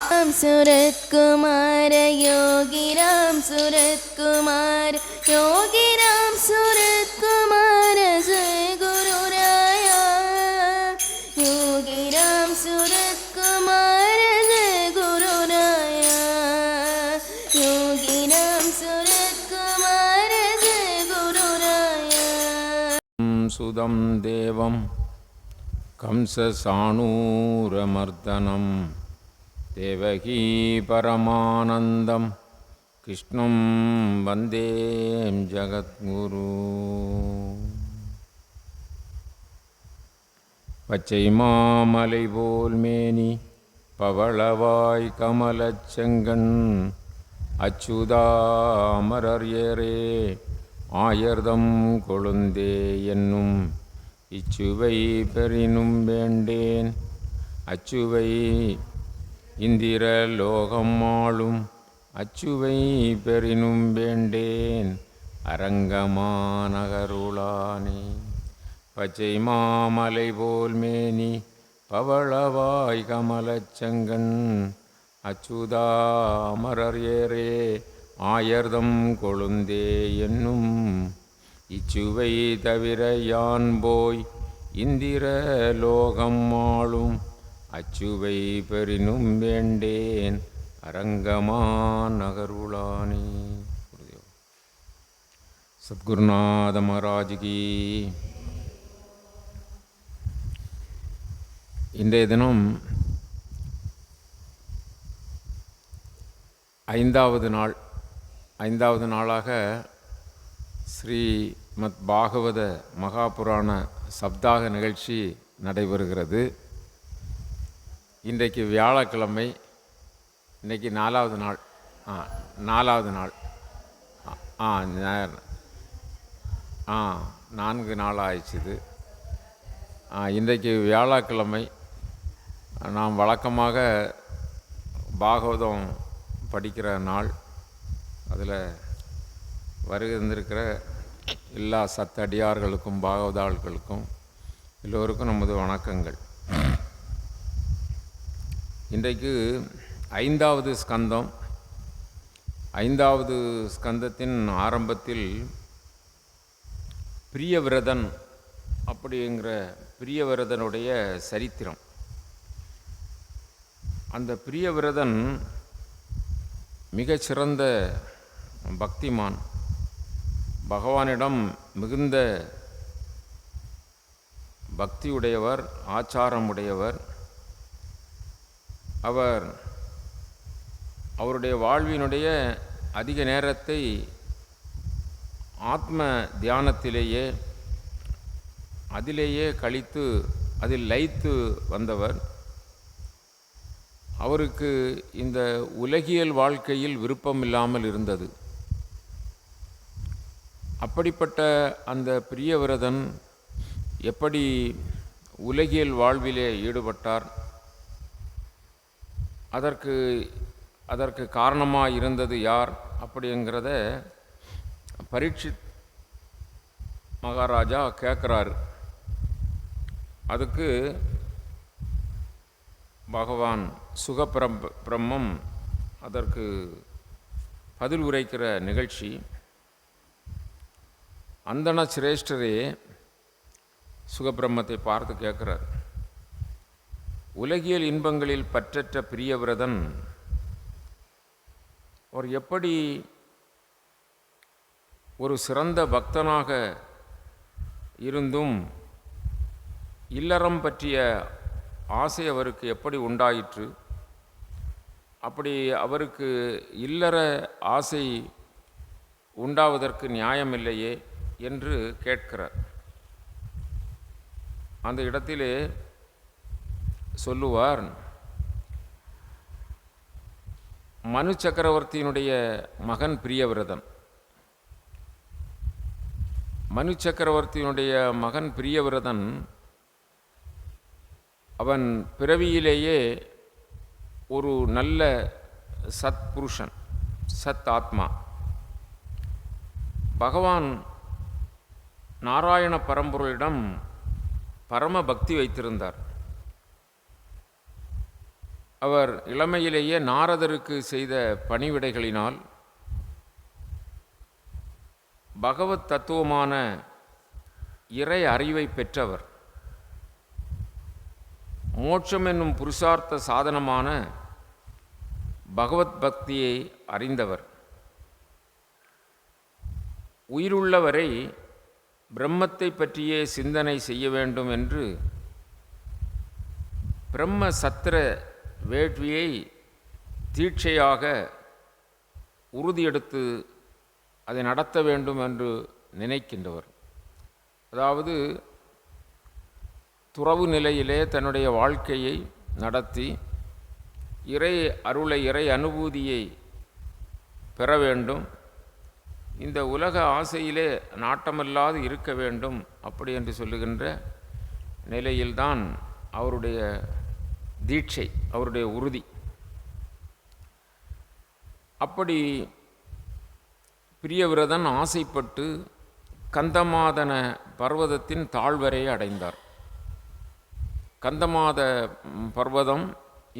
सूरत कुमार योगी राम सूरत कुमार योगी राम सूरत कुमार जय गुरु राया योगी राम सूरत कुमार जय गुरु राया योगी राम सूरत कुमार जय गुरु राया सुदं देवं कंससाणूरमर्दनं देवकी परमानन्दं कृष्णं वन्दे जगद्गुरु பச்சை மாமலை போல் மேனி பவளவாய் கமலச்செங்கண் அச்சுதா அமரர் ஏரே ஆயர்தம் கொழுந்தே என்னும் இச்சுவை பெறினும் வேண்டேன் அச்சுவை இந்திர லோகம் ஆளும் அச்சுவை பெறினும் வேண்டேன் அரங்கமானகருளானே பச்சை மாமலை போல் மேனி பவளவாய் கமலச்செங்கண் அச்சுதா அமரர் ஏரே ஆயர்தம் கொழுந்தே என்னும் இச்சுவை தவிர யான் போய் இந்திர லோகம் ஆளும் அச்சுவை பெறினும் வேண்டேன் அரங்கமான் நகருளானே. சத்குருநாத மகாராஜ்கி. இன்றைய தினம் ஐந்தாவது நாளாக ஸ்ரீமத் பாகவத மகாபுராண சப்தாக நிகழ்ச்சி நடைபெறுகிறது. இன்றைக்கு வியாழக்கிழமை, இன்றைக்கி 4வது நாள். 4வது நாள். 4 நாள் ஆயிடுச்சுது. இன்றைக்கு வியாழக்கிழமை. நாம் வழக்கமாக பாகவதம் படிக்கிற நாள். அதில் வருகின்றிருக்கிற எல்லா சத்தடியார்களுக்கும் பாகவதாள்களுக்கும் எல்லோருக்கும் நமது வணக்கங்கள். இன்றைக்கு 5வது ஸ்கந்தம். 5வது ஸ்கந்தத்தின் ஆரம்பத்தில் பிரியவிரதன் அப்படிங்கிற பிரியவிரதனுடைய சரித்திரம். அந்த பிரியவிரதன் மிகச்சிறந்த பக்திமான், பகவானிடம் மிகுந்த பக்தியுடையவர், ஆச்சாரமுடையவர். அவருடைய வாழ்வினுடைய அதிக நேரத்தை ஆத்ம தியானத்திலேயே அதிலேயே கழித்து அதில் லயித்து வந்தவர். அவருக்கு இந்த உலகியல் வாழ்க்கையில் விருப்பம் இல்லாமல் இருந்தது. அப்படிப்பட்ட அந்த பிரியவிரதன் எப்படி உலகியல் வாழ்விலே ஈடுபட்டார், அதற்கு காரணமாக இருந்தது யார் அப்படிங்கிறத பரீட்சித் மகாராஜா கேட்குறாரு. அதுக்கு பகவான் சுகபிரம்மம் அதற்கு பதில் உரைக்கிற நிகழ்ச்சி. அந்தண சிரேஷ்டரே சுகபிரம்மத்தை பார்த்து கேட்குறார், உலகியல் இன்பங்களில் பற்றற்ற பிரியவிரதன் அவர் எப்படி ஒரு சிறந்த பக்தனாக இருந்தும் இல்லறம் பற்றிய ஆசை அவருக்கு எப்படி உண்டாயிற்று, அப்படி அவருக்கு இல்லற ஆசை உண்டாவதற்கு நியாயமில்லையே என்று கேட்கிறார். அந்த இடத்திலே சொல்லுவார், மனு சக்கரவர்த்தியினுடைய மகன் பிரியவிரதன். மனு சக்கரவர்த்தியினுடைய மகன் பிரியவிரதன் அவன் பிறவியிலேயே ஒரு நல்ல சத்புருஷன், சத் ஆத்மா. பகவான் நாராயண பரம்பொருளிடம் பரம பக்தி வைத்திருந்தார். அவர் இளமையிலேயே நாரதருக்கு செய்த பணிவிடைகளினால் பகவத் தத்துவமான இறை அறிவை பெற்றவர். மோட்சம் என்னும் புருஷார்த்த சாதனமான பகவத் பக்தியை அறிந்தவர். உயிருள்ளவரை பிரம்மத்தை பற்றியே சிந்தனை செய்ய வேண்டும் என்று பிரம்ம சத்திர வேள்வியை தீட்சையாக உறுதியெடுத்து அதை நடத்த வேண்டும் என்று நினைக்கின்றவர். அதாவது துறவு நிலையிலே தன்னுடைய வாழ்க்கையை நடத்தி இறை அருளை, இறை அனுபூதியை பெற வேண்டும், இந்த உலக ஆசையிலே நாட்டமில்லாது இருக்க வேண்டும், அப்படி என்று சொல்லுகின்ற நிலையில்தான் அவருடைய தீட்சை, அவருடைய உறுதி. அப்படி பிரியவிரதன் ஆசைப்பட்டு கந்தமாதன பர்வதத்தின் தாழ்வரை அடைந்தார். கந்தமாத பர்வதம்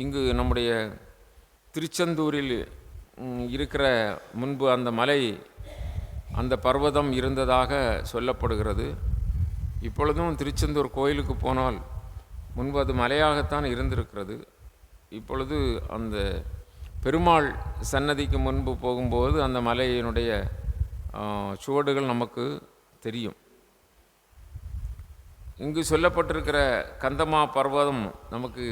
இங்கு நம்முடைய திருச்செந்தூரில் இருக்கிற முன்பு அந்த மலை, அந்த பர்வதம் இருந்ததாக சொல்லப்படுகிறது. இப்பொழுதும் திருச்செந்தூர் கோயிலுக்கு போனால் முன்பு அது மலையாகத்தான் இருந்திருக்கிறது. இப்பொழுது அந்த பெருமாள் சன்னதிக்கு முன்பு போகும்போது அந்த மலையினுடைய சுவடுகள் நமக்கு தெரியும். இங்கு சொல்லப்பட்டிருக்கிற கந்தமா பர்வதம் நமக்கு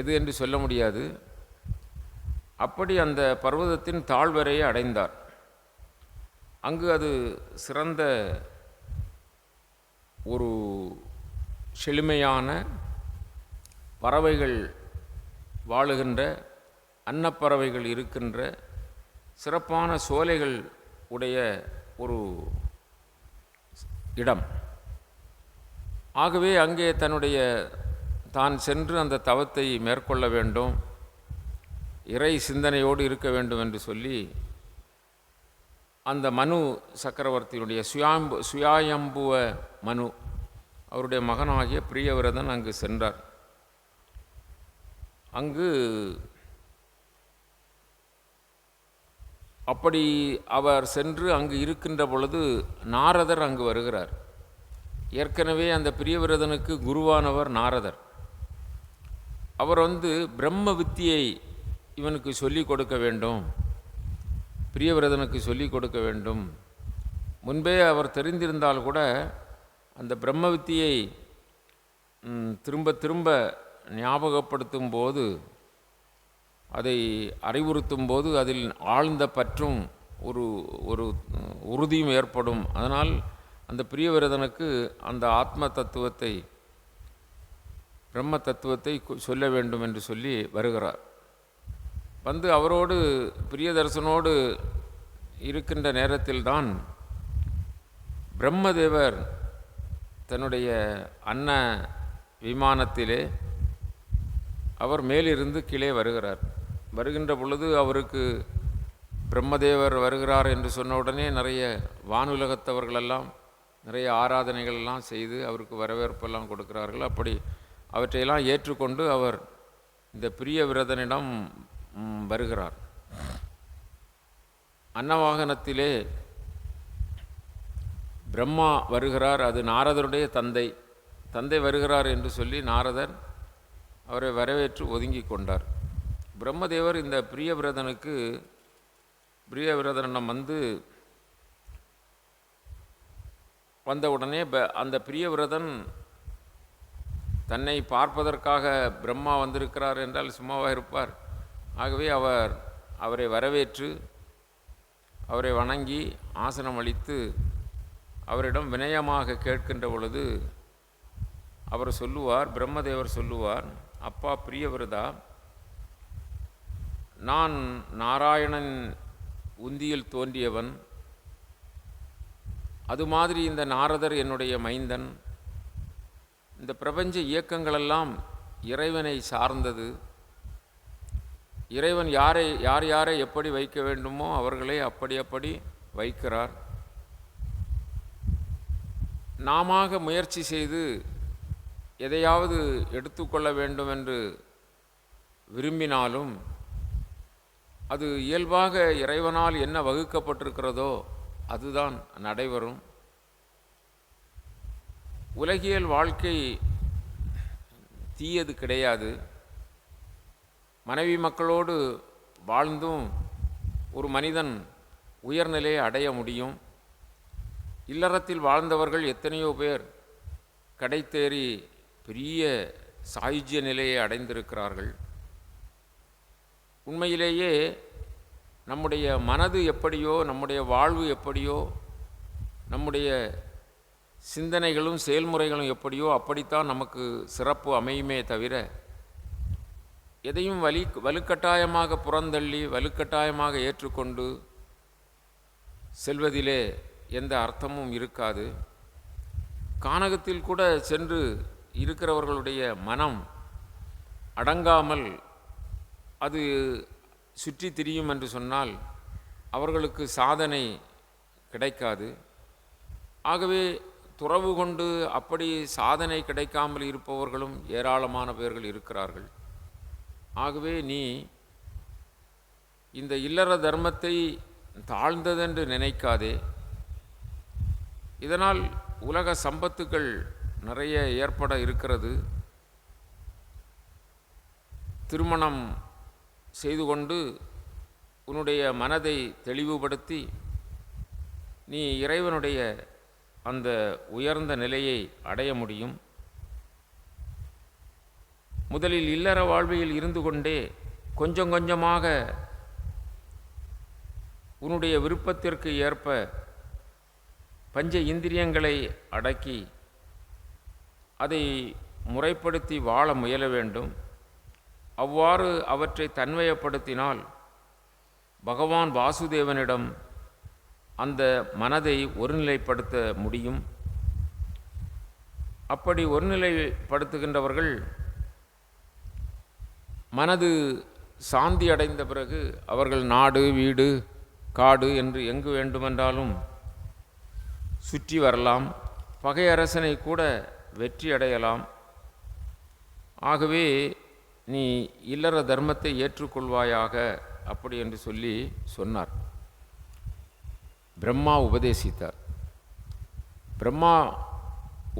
எது என்று சொல்ல முடியாது. அப்படி அந்த பர்வதத்தின் தாழ்வரையை அடைந்தார். அங்கு அது சிறந்த ஒரு செழுமையான பறவைகள் வாழுகின்ற, அன்னப்பறவைகள் இருக்கின்ற சிறப்பான சோலைகள் உடைய ஒரு இடம். ஆகவே அங்கே தான் சென்று அந்த தவத்தை மேற்கொள்ள வேண்டும், இறை சிந்தனையோடு இருக்க வேண்டும் என்று சொல்லி அந்த மனு சக்கரவர்த்தியினுடைய சுயாயம்புவ மனு, அவருடைய மகனாகிய பிரியவிரதன் அங்கு சென்றார். அங்கு அப்படி அவர் சென்று அங்கு இருக்கின்ற பொழுது நாரதர் அங்கு வருகிறார். ஏற்கனவே அந்த பிரியவிரதனுக்கு குருவானவர் நாரதர். அவர் பிரம்ம வித்தியை இவனுக்கு சொல்லிக் கொடுக்க வேண்டும், பிரியவிரதனுக்கு சொல்லிக் கொடுக்க வேண்டும். முன்பே அவர் தெரிந்திருந்தால் கூட அந்த பிரம்ம வித்தியை திரும்ப திரும்ப ஞாபகப்படுத்தும் போது, அதை அறிவுறுத்தும் போது அதில் ஆழ்ந்த பற்றும் ஒரு உறுதியும் ஏற்படும். அதனால் அந்த பிரியவிரதனுக்கு அந்த ஆத்ம தத்துவத்தை, பிரம்ம தத்துவத்தை சொல்ல வேண்டும் என்று சொல்லி வருகிறார். அவரோடு பிரியதர்சனோடு இருக்கின்ற நேரத்தில்தான் பிரம்மதேவர் தன்னுடைய அன்ன விமானத்திலே அவர் மேலிருந்து கீழே வருகிறார். வருகின்ற பொழுது அவருக்கு பிரம்மதேவர் வருகிறார் என்று சொன்ன உடனே நிறைய வானுலகத்தவர்களெல்லாம் நிறைய ஆராதனைகள் எல்லாம் செய்து அவருக்கு வரவேற்பெல்லாம் கொடுக்கிறார்கள். அப்படி அவற்றையெல்லாம் ஏற்றுக்கொண்டு அவர் இந்த பிரியவிரதனிடம் வருகிறார். அன்னவாகனத்திலே பிரம்மா வருகிறார். அது நாரதருடைய தந்தை வருகிறார் என்று சொல்லி நாரதர் அவரை வரவேற்று ஒதுங்கி கொண்டார். பிரம்மதேவர் இந்த பிரியவிரதனிடம் வந்தவுடனே அந்த பிரியவிரதன் தன்னை பார்ப்பதற்காக பிரம்மா வந்திருக்கிறார் என்றால் சும்மாவாக இருப்பார். ஆகவே அவரை வரவேற்று அவரை வணங்கி ஆசனம் அளித்து அவரிடம் வினயமாக கேட்கின்ற பொழுது பிரம்மதேவர் சொல்லுவார், அப்பா பிரியவிரதா, நான் நாராயணன் உந்தியில் தோன்றியவன், அது மாதிரி இந்த நாரதர் என்னுடைய மைந்தன். இந்த பிரபஞ்ச இயக்கங்களெல்லாம் இறைவனை சார்ந்தது. இறைவன் யாரை எப்படி வைக்க வேண்டுமோ அவர்களை அப்படி வைக்கிறார். நாமாக முயற்சி செய்து எதையாவது எடுத்துக்கொள்ள வேண்டும் என்று விரும்பினாலும் அது இயல்பாக இறைவனால் என்ன வகுக்கப்பட்டிருக்கிறதோ அதுதான் நடைபெறும். உலகியல் வாழ்க்கை தீயது கிடையாது. மனைவி மக்களோடு வாழ்ந்தும் ஒரு மனிதன் உயர்நிலையை அடைய முடியும். இல்லறத்தில் வாழ்ந்தவர்கள் எத்தனையோ பேர் கடைத்தேறி பெரிய சாயுஜ்ய நிலையை அடைந்திருக்கிறார்கள். உண்மையிலேயே நம்முடைய மனது எப்படியோ, நம்முடைய வாழ்வு எப்படியோ, நம்முடைய சிந்தனைகளும் செயல்முறைகளும் எப்படியோ அப்படித்தான் நமக்கு சிறப்பு அமையுமே தவிர எதையும் வலுக்கட்டாயமாக புறந்தள்ளி வலுக்கட்டாயமாக ஏற்றுக்கொண்டு செல்வதிலே எந்த அர்த்தமும் இருக்காது. கானகத்தில் கூட சென்று இருக்கிறவர்களுடைய மனம் அடங்காமல் அது சுற்றி திரியும் என்று சொன்னால் அவர்களுக்கு சாதனை கிடைக்காது. ஆகவே துறவு கொண்டு அப்படி சாதனை கிடைக்காமல் இருப்பவர்களும் ஏராளமான பேர்கள் இருக்கிறார்கள். ஆகவே நீ இந்த இல்லற தர்மத்தை தாழ்ந்ததென்று நினைக்காதே. இதனால் உலக சம்பத்துக்கள் நிறைய ஏற்பட இருக்கிறது. திருமணம் செய்து கொண்டு உன்னுடைய மனதை தெளிவுபடுத்தி நீ இறைவனுடைய அந்த உயர்ந்த நிலையை அடைய முடியும். முதலில் இல்லற வாழ்வில் இருந்து கொண்டே கொஞ்சம் கொஞ்சமாக உன்னுடைய விருப்பத்திற்கு ஏற்ப பஞ்ச இந்திரியங்களை அடக்கி அதை முறைப்படுத்தி வாழ முயல வேண்டும். அவ்வாறு அவற்றை தன்மையப்படுத்தினால் பகவான் வாசுதேவனிடம் அந்த மனதை ஒருநிலைப்படுத்த முடியும். அப்படி ஒருநிலைப்படுத்துகின்றவர்கள் மனது சாந்தி அடைந்த பிறகு அவர்கள் நாடு வீடு காடு என்று எங்கு வேண்டுமென்றாலும் சுற்றி வரலாம். பகை அரசனை கூட வெற்றி அடையலாம். ஆகவே நீ இல்லற தர்மத்தை ஏற்றுக்கொள்வாயாக அப்படி என்று சொல்லி சொன்னார். பிரம்மா உபதேசித்தார். பிரம்மா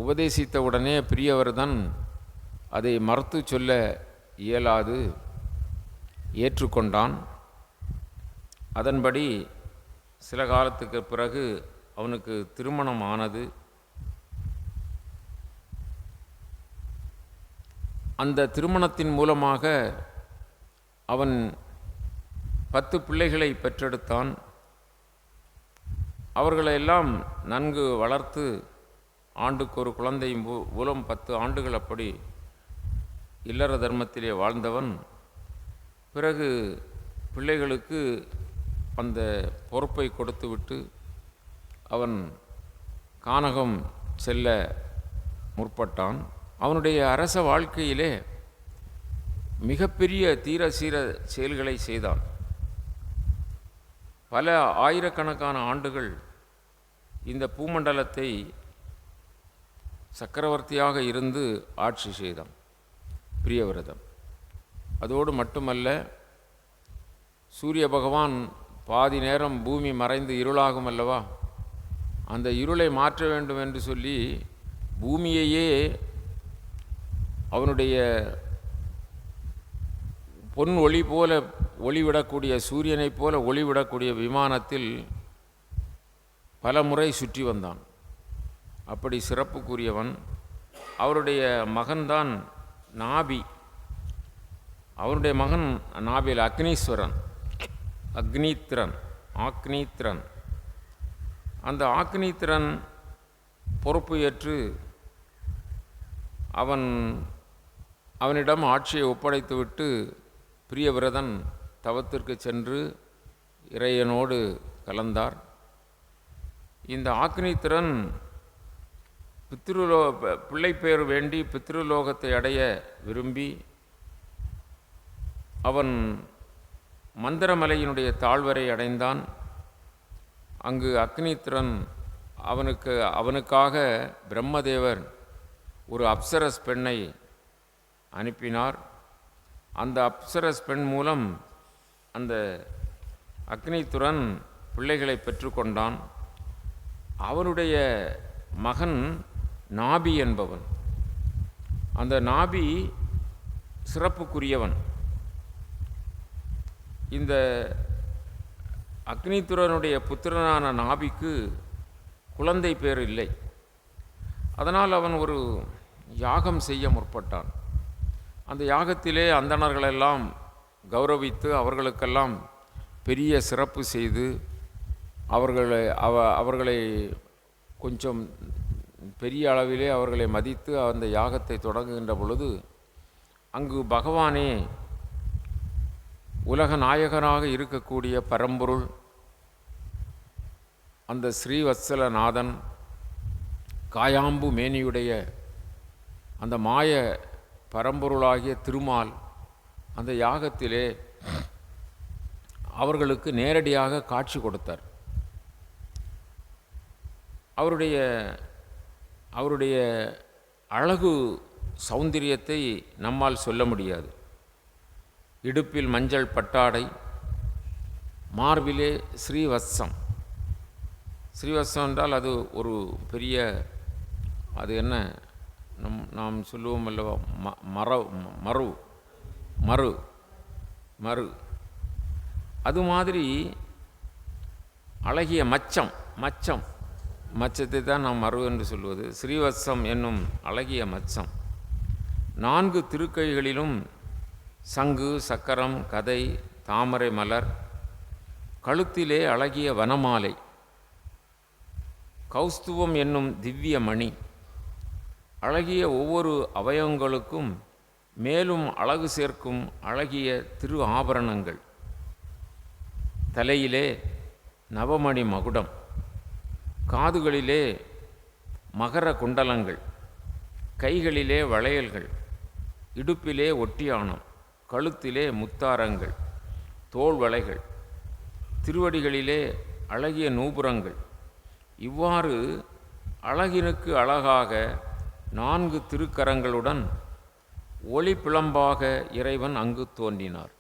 உபதேசித்த உடனே பிரியவர்தன் அதை மறுத்து சொல்ல இயலாது ஏற்றுக்கொண்டான். அதன்படி சில காலத்துக்கு பிறகு அவனுக்கு திருமணம் ஆனது. அந்த திருமணத்தின் மூலமாக அவன் 10 பிள்ளைகளை பெற்றெடுத்தான். அவர்களையெல்லாம் நன்கு வளர்த்து ஆண்டுக்கு ஒரு குழந்தை மூலம் 10 ஆண்டுகள் அப்படி இல்லற தர்மத்திலே வாழ்ந்தவன் பிறகு பிள்ளைகளுக்கு அந்த பொறுப்பை கொடுத்துவிட்டு அவன் கானகம் செல்ல முற்பட்டான். அவனுடைய அரச வாழ்க்கையிலே மிகப்பெரிய தீர சீர செயல்களை செய்தான். பல ஆயிரக்கணக்கான ஆண்டுகள் இந்த பூமண்டலத்தை சக்கரவர்த்தியாக இருந்து ஆட்சி செய்தான் பிரியவிரதன். அதோடு மட்டுமல்ல, சூரிய பகவான் பாதி நேரம் பூமி மறைந்து இருளாகும் அல்லவா, அந்த இருளை மாற்ற வேண்டும் என்று சொல்லி பூமியையே அவனுடைய பொன் ஒளி போல ஒளிவிடக்கூடிய சூரியனைப் போல ஒளிவிடக்கூடிய விமானத்தில் பல முறை சுற்றி வந்தான். அப்படி சிறப்புக்குரியவன். அவருடைய மகன்தான் நாபி. அவருடைய மகன் நாபில் அக்னீஸ்வரன், ஆக்னீத்திரன். அந்த ஆக்னீத்திரன் பொறுப்பு ஏற்று அவனிடம் ஆட்சியை ஒப்படைத்துவிட்டு பிரியவிரதன் தவத்திற்கு சென்று இறையனோடு கலந்தார். இந்த ஆக்னீத்திரன் பிள்ளைப்பேர் வேண்டி பித்ருலோகத்தை அடைய விரும்பி அவன் மந்திரமலையினுடைய தாழ்வரை அடைந்தான். அங்கு அக்னீத்திரன் அவனுக்காக பிரம்மதேவர் ஒரு அப்சரஸ் பெண்ணை அனுப்பினார். அந்த அப்சரஸ் பெண் மூலம் அந்த அக்னிதுரன் பிள்ளைகளை பெற்றுக்கொண்டான். அவனுடைய மகன் நாபி என்பவன். அந்த நாபி சிறப்புக்குரியவன். இந்த அக்னிதுரனுடைய புத்திரனான நாபிக்கு குழந்தை பேர் இல்லை. அதனால் அவன் ஒரு யாகம் செய்ய முற்பட்டான். அந்த யாகத்திலே அந்தணர்களெல்லாம் கௌரவித்து அவர்களுக்கெல்லாம் பெரிய சிறப்பு செய்து அவர்களை கொஞ்சம் பெரிய அளவிலே அவர்களை மதித்து அந்த யாகத்தை தொடங்குகின்ற பொழுது அங்கு பகவானே உலக நாயகனாக இருக்கக்கூடிய பரம்பொருள் அந்த ஸ்ரீவத்சலநாதன் காயாம்பு மேனியுடைய அந்த மாய பரம்பொருளாகிய திருமால் அந்த யாகத்திலே அவர்களுக்கு நேரடியாக காட்சி கொடுத்தார். அவருடைய அழகு சௌந்தரியத்தை நம்மால் சொல்ல முடியாது. இடுப்பில் மஞ்சள் பட்டாடை, மார்பிலே ஸ்ரீவத்சம். ஸ்ரீவத்சம் என்றால் அது ஒரு பெரிய, அது என்ன நாம் சொல்லுவோம் அல்லவா, மறு அது மாதிரி அழகிய மச்சத்தை தான் நாம் மறு என்று சொல்வது. ஸ்ரீவத்சம் என்னும் அழகிய மச்சம். 4 திருக்கைகளிலும் சங்கு, சக்கரம், கதை, தாமரை மலர், கழுத்திலே அழகிய வனமாலை, கௌஸ்துவம் என்னும் திவ்ய மணி, அழகிய ஒவ்வொரு அவயவங்களுக்கும் மேலும் அழகு சேர்க்கும் அழகிய திரு ஆபரணங்கள், தலையிலே நவமணி மகுடம், காதுகளிலே மகர குண்டலங்கள், கைகளிலே வளையல்கள், இடுப்பிலே ஒட்டியானம், கழுத்திலே முத்தாரங்கள், தோள் வளைகள், திருவடிகளிலே அழகிய நூபுரங்கள். இவ்வாறு அழகினுக்கு அழகாக 4 திருக்கரங்களுடன் ஒளி பிளம்பாக இறைவன் அங்கு தோன்றினார்.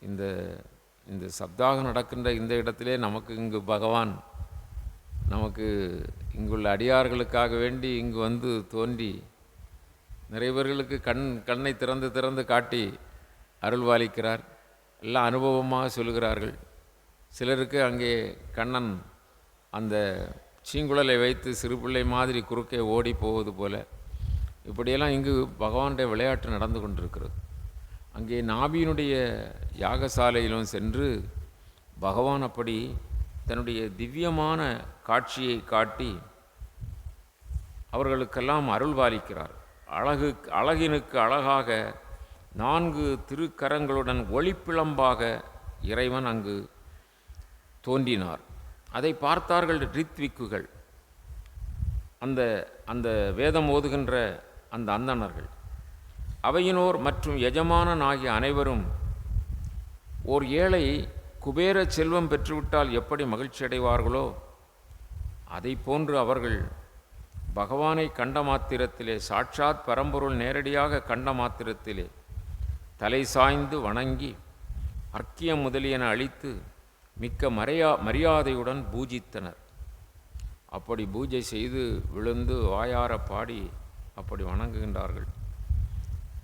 இந்த சப்தாகம் நடக்கின்ற இந்த இடத்திலே இங்கு பகவான் நமக்கு இங்குள்ள அடியார்களுக்காக வேண்டி இங்கு வந்து தோன்றி நிறைய பேர்களுக்கு கண்ணை திறந்து காட்டி அருள்வாளிக்கிறார். எல்லாம் அனுபவமாக சொல்லுகிறார்கள். சிலருக்கு அங்கே கண்ணன் அந்த சீங்குழலை வைத்து சிறு பிள்ளை மாதிரி குறுக்கே ஓடி போவது போல, இப்படியெல்லாம் இங்கு பகவானுடைய விளையாட்டு நடந்து கொண்டிருக்கிறது. அங்கே நாபியினுடைய யாகசாலையிலும் சென்று பகவான் அப்படி தன்னுடைய திவ்யமான காட்சியை காட்டி அவர்களுக்கெல்லாம் அருள்பாலிக்கிறார். அழகினுக்கு அழகாக 4 திருக்கரங்களுடன் ஒளிப்பிளம்பாக இறைவன் அங்கு தோன்றினார். அதை பார்த்தார்கள் ரித்விக்குகள், அந்த வேதம் ஓதுகின்ற அந்த அந்தணர்கள். அவையினோர் மற்றும் எஜமானன் ஆகிய அனைவரும் ஓர் ஏழை குபேர செல்வம் பெற்றுவிட்டால் எப்படி மகிழ்ச்சி அடைவார்களோ அதை போன்று அவர்கள் பகவானை கண்ட மாத்திரத்திலே, சாட்சாத் பரம்பொருள் நேரடியாக கண்ட மாத்திரத்திலே தலை சாய்ந்து வணங்கி அர்க்கியம் முதலியன அளித்து மிக்க மரியாதையுடன் பூஜித்தனர். அப்படி பூஜை செய்து விழுந்து வாயார பாடி அப்படி வணங்குகின்றார்கள்.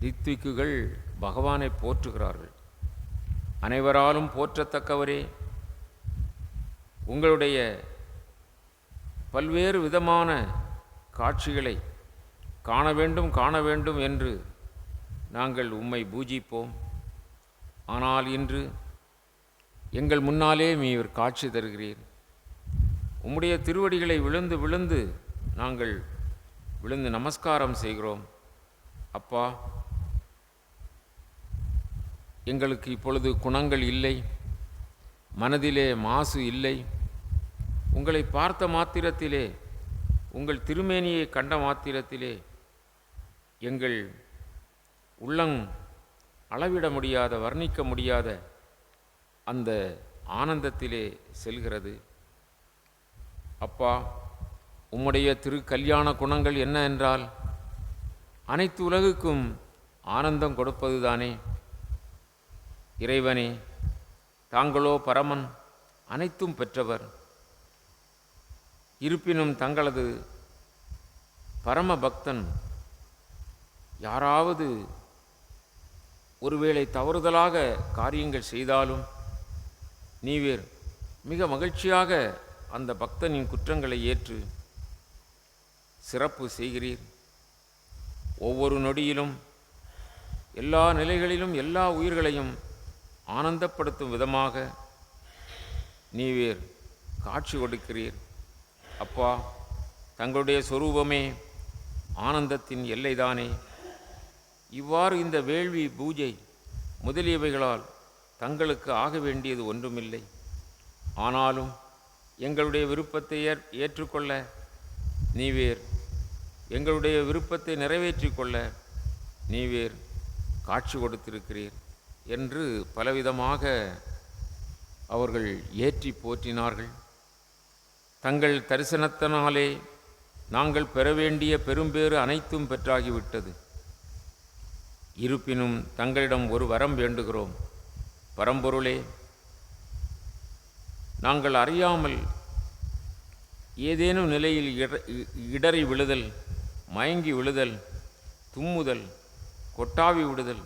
ரித்விக்குகள் பகவானை போற்றுகிறார்கள். அனைவராலும் போற்றத்தக்கவரே, உங்களுடைய பல்வேறு விதமான காட்சிகளை காண வேண்டும் என்று நாங்கள் உம்மை பூஜிப்போம். ஆனால் இன்று எங்கள் முன்னாலே நீர் காட்சி தருகிறீர். உம்முடைய திருவடிகளை விழுந்து நாங்கள் விழுந்து நமஸ்காரம் செய்கிறோம். அப்பா, எங்களுக்கு இப்பொழுது குணங்கள் இல்லை, மனதிலே மாசு இல்லை. உங்களை பார்த்த மாத்திரத்திலே, உங்கள் திருமேனியை கண்ட மாத்திரத்திலே எங்கள் உள்ளம் அளவிட முடியாத, வர்ணிக்க முடியாத அந்த ஆனந்தத்திலே செல்கிறது. அப்பா, உம்முடைய கல்யாண குணங்கள் என்ன என்றால், அனைத்து உலகுக்கும் ஆனந்தம் கொடுப்பது தானே. இறைவனே, தாங்களோ பரமன், அனைத்தும் பெற்றவர். இருப்பினும் தங்களது பரம பக்தன் யாராவது ஒருவேளை தவறுதலாக காரியங்கள் செய்தாலும் நீவேர் மிக மகிழ்ச்சியாக அந்த பக்தனின் குற்றங்களை ஏற்று சிறப்பு செய்கிறீர். ஒவ்வொரு நொடியிலும் எல்லா நிலைகளிலும் எல்லா உயிர்களையும் ஆனந்தப்படுத்தும் விதமாக நீவேர் காட்சி கொடுக்கிறீர். அப்பா, தங்களுடைய சொரூபமே ஆனந்தத்தின் எல்லைதானே. இவ்வாறு இந்த வேள்வி, பூஜை முதலியவைகளால் தங்களுக்கு ஆக வேண்டியது ஒன்றுமில்லை. ஆனாலும் எங்களுடைய விருப்பத்தை ஏற்றுக்கொள்ள நீவேர், எங்களுடைய விருப்பத்தை நிறைவேற்றிக்கொள்ள நீவேர் காட்சி கொடுத்திருக்கிறீர் என்று பலவிதமாக அவர்கள் ஏற்றி போற்றினார்கள். தங்கள் தரிசனத்தினாலே நாங்கள் பெற வேண்டிய பெரும்பேறு அனைத்தும் பெற்றாகிவிட்டது. இருப்பினும் தங்களிடம் ஒரு வரம் வேண்டுகிறோம். பரம்பொருளே, நாங்கள் அறியாமல் ஏதேனும் நிலையில் இடறி விழுதல், மயங்கி விழுதல், தும்முதல், கொட்டாவி விடுதல்,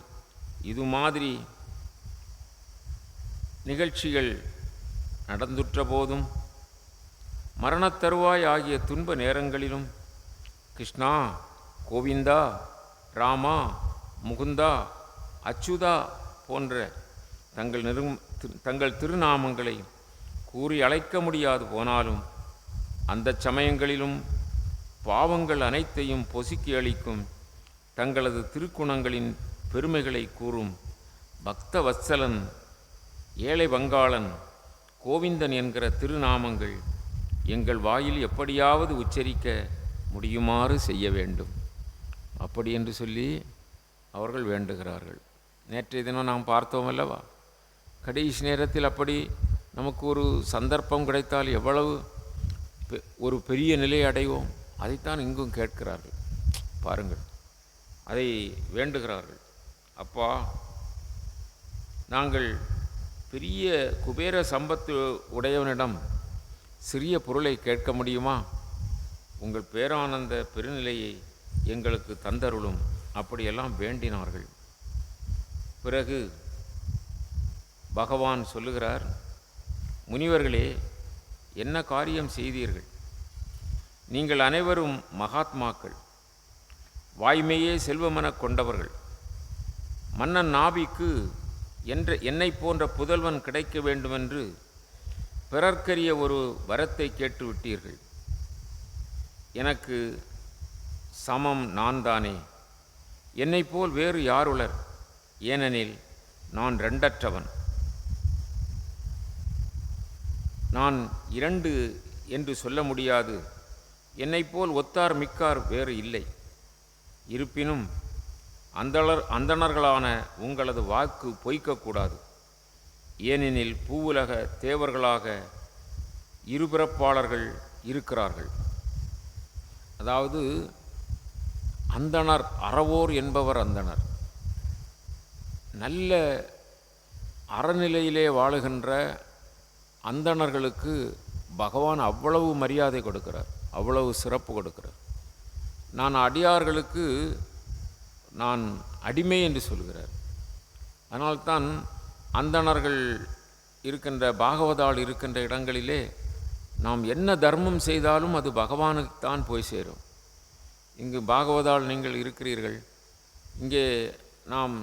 இது மாதிரி நிகழ்ச்சிகள் நடந்துற்ற போதும், மரணத்தருவாய் ஆகிய துன்ப நேரங்களிலும் கிருஷ்ணா, கோவிந்தா, ராமா, முகுந்தா, அச்சுதா போன்ற தங்கள் திருநாமங்களை கூறி அழைக்க முடியாது போனாலும் அந்த சமயங்களிலும் பாவங்கள் அனைத்தையும் பொசுக்கி அளிக்கும் தங்களது திருக்குணங்களின் பெருமைகளை கூறும் பக்த வத்சலன், ஏழை வங்காளன், கோவிந்தன் என்கிற திருநாமங்கள் எங்கள் வாயில் எப்படியாவது உச்சரிக்க முடியுமாறு செய்ய வேண்டும். அப்படி என்று சொல்லி அவர்கள் வேண்டுகிறார்கள். நேற்றைய தினம் நாம் பார்த்தோம் அல்லவா, கடைசி நேரத்தில் அப்படி நமக்கு ஒரு சந்தர்ப்பம் கிடைத்தால் எவ்வளவு ஒரு பெரிய நிலை அடைவோம். அதைத்தான் இங்கும் கேட்கிறார்கள். பாருங்கள், அதை வேண்டுகிறார்கள். அப்பா, நாங்கள் பெரிய குபேர சம்பத்து உடையவனிடம் சிறிய பொருளை கேட்க முடியுமா? உங்கள் பேரானந்த பெருநிலையை எங்களுக்கு தந்தருளும். அப்படியெல்லாம் வேண்டினார்கள். பிறகு பகவான் சொல்லுகிறார், முனிவர்களே, என்ன காரியம் செய்தீர்கள்? நீங்கள் அனைவரும் மகாத்மாக்கள், வாய்மையே செல்வமெனக் கொண்டவர்கள். மன்னன் நாபிக்கு என்னை போன்ற புதல்வன் கிடைக்க வேண்டுமென்று பிறர்க்கரிய ஒரு வரத்தை கேட்டு விட்டீர்கள். எனக்கு சமம் நான் தானே. என்னைப் போல் வேறு யாருளர்? ஏனெனில் நான் இரண்டற்றவன். நான் இரண்டு என்று சொல்ல முடியாது. என்னைப்போல் ஒத்தார் மிக்கார் வேறு இல்லை. இருப்பினும் அந்தணர்களான உங்களது வாக்கு பொய்க்கக்கூடாது. ஏனெனில் பூவுலக தேவர்களாக இருபிறப்பாளர்கள் இருக்கிறார்கள். அதாவது அந்தணர், அறவோர் என்பவர் அந்தணர். நல்ல அறநிலையிலே வாழுகின்ற அந்தணர்களுக்கு பகவான் அவ்வளவு மரியாதை கொடுக்கிறார், அவ்வளவு சிறப்பு கொடுக்கிறார். நான் அடியார்களுக்கு நான் அடிமை என்று சொல்கிறார். அதனால்தான் அந்தணர்கள் இருக்கின்ற, பாகவதால் இருக்கின்ற இடங்களிலே நாம் என்ன தர்மம் செய்தாலும் அது பகவானுக்குத்தான் போய் சேரும். இங்கு பாகவதால் நீங்கள் இருக்கிறீர்கள், இங்கே நாம்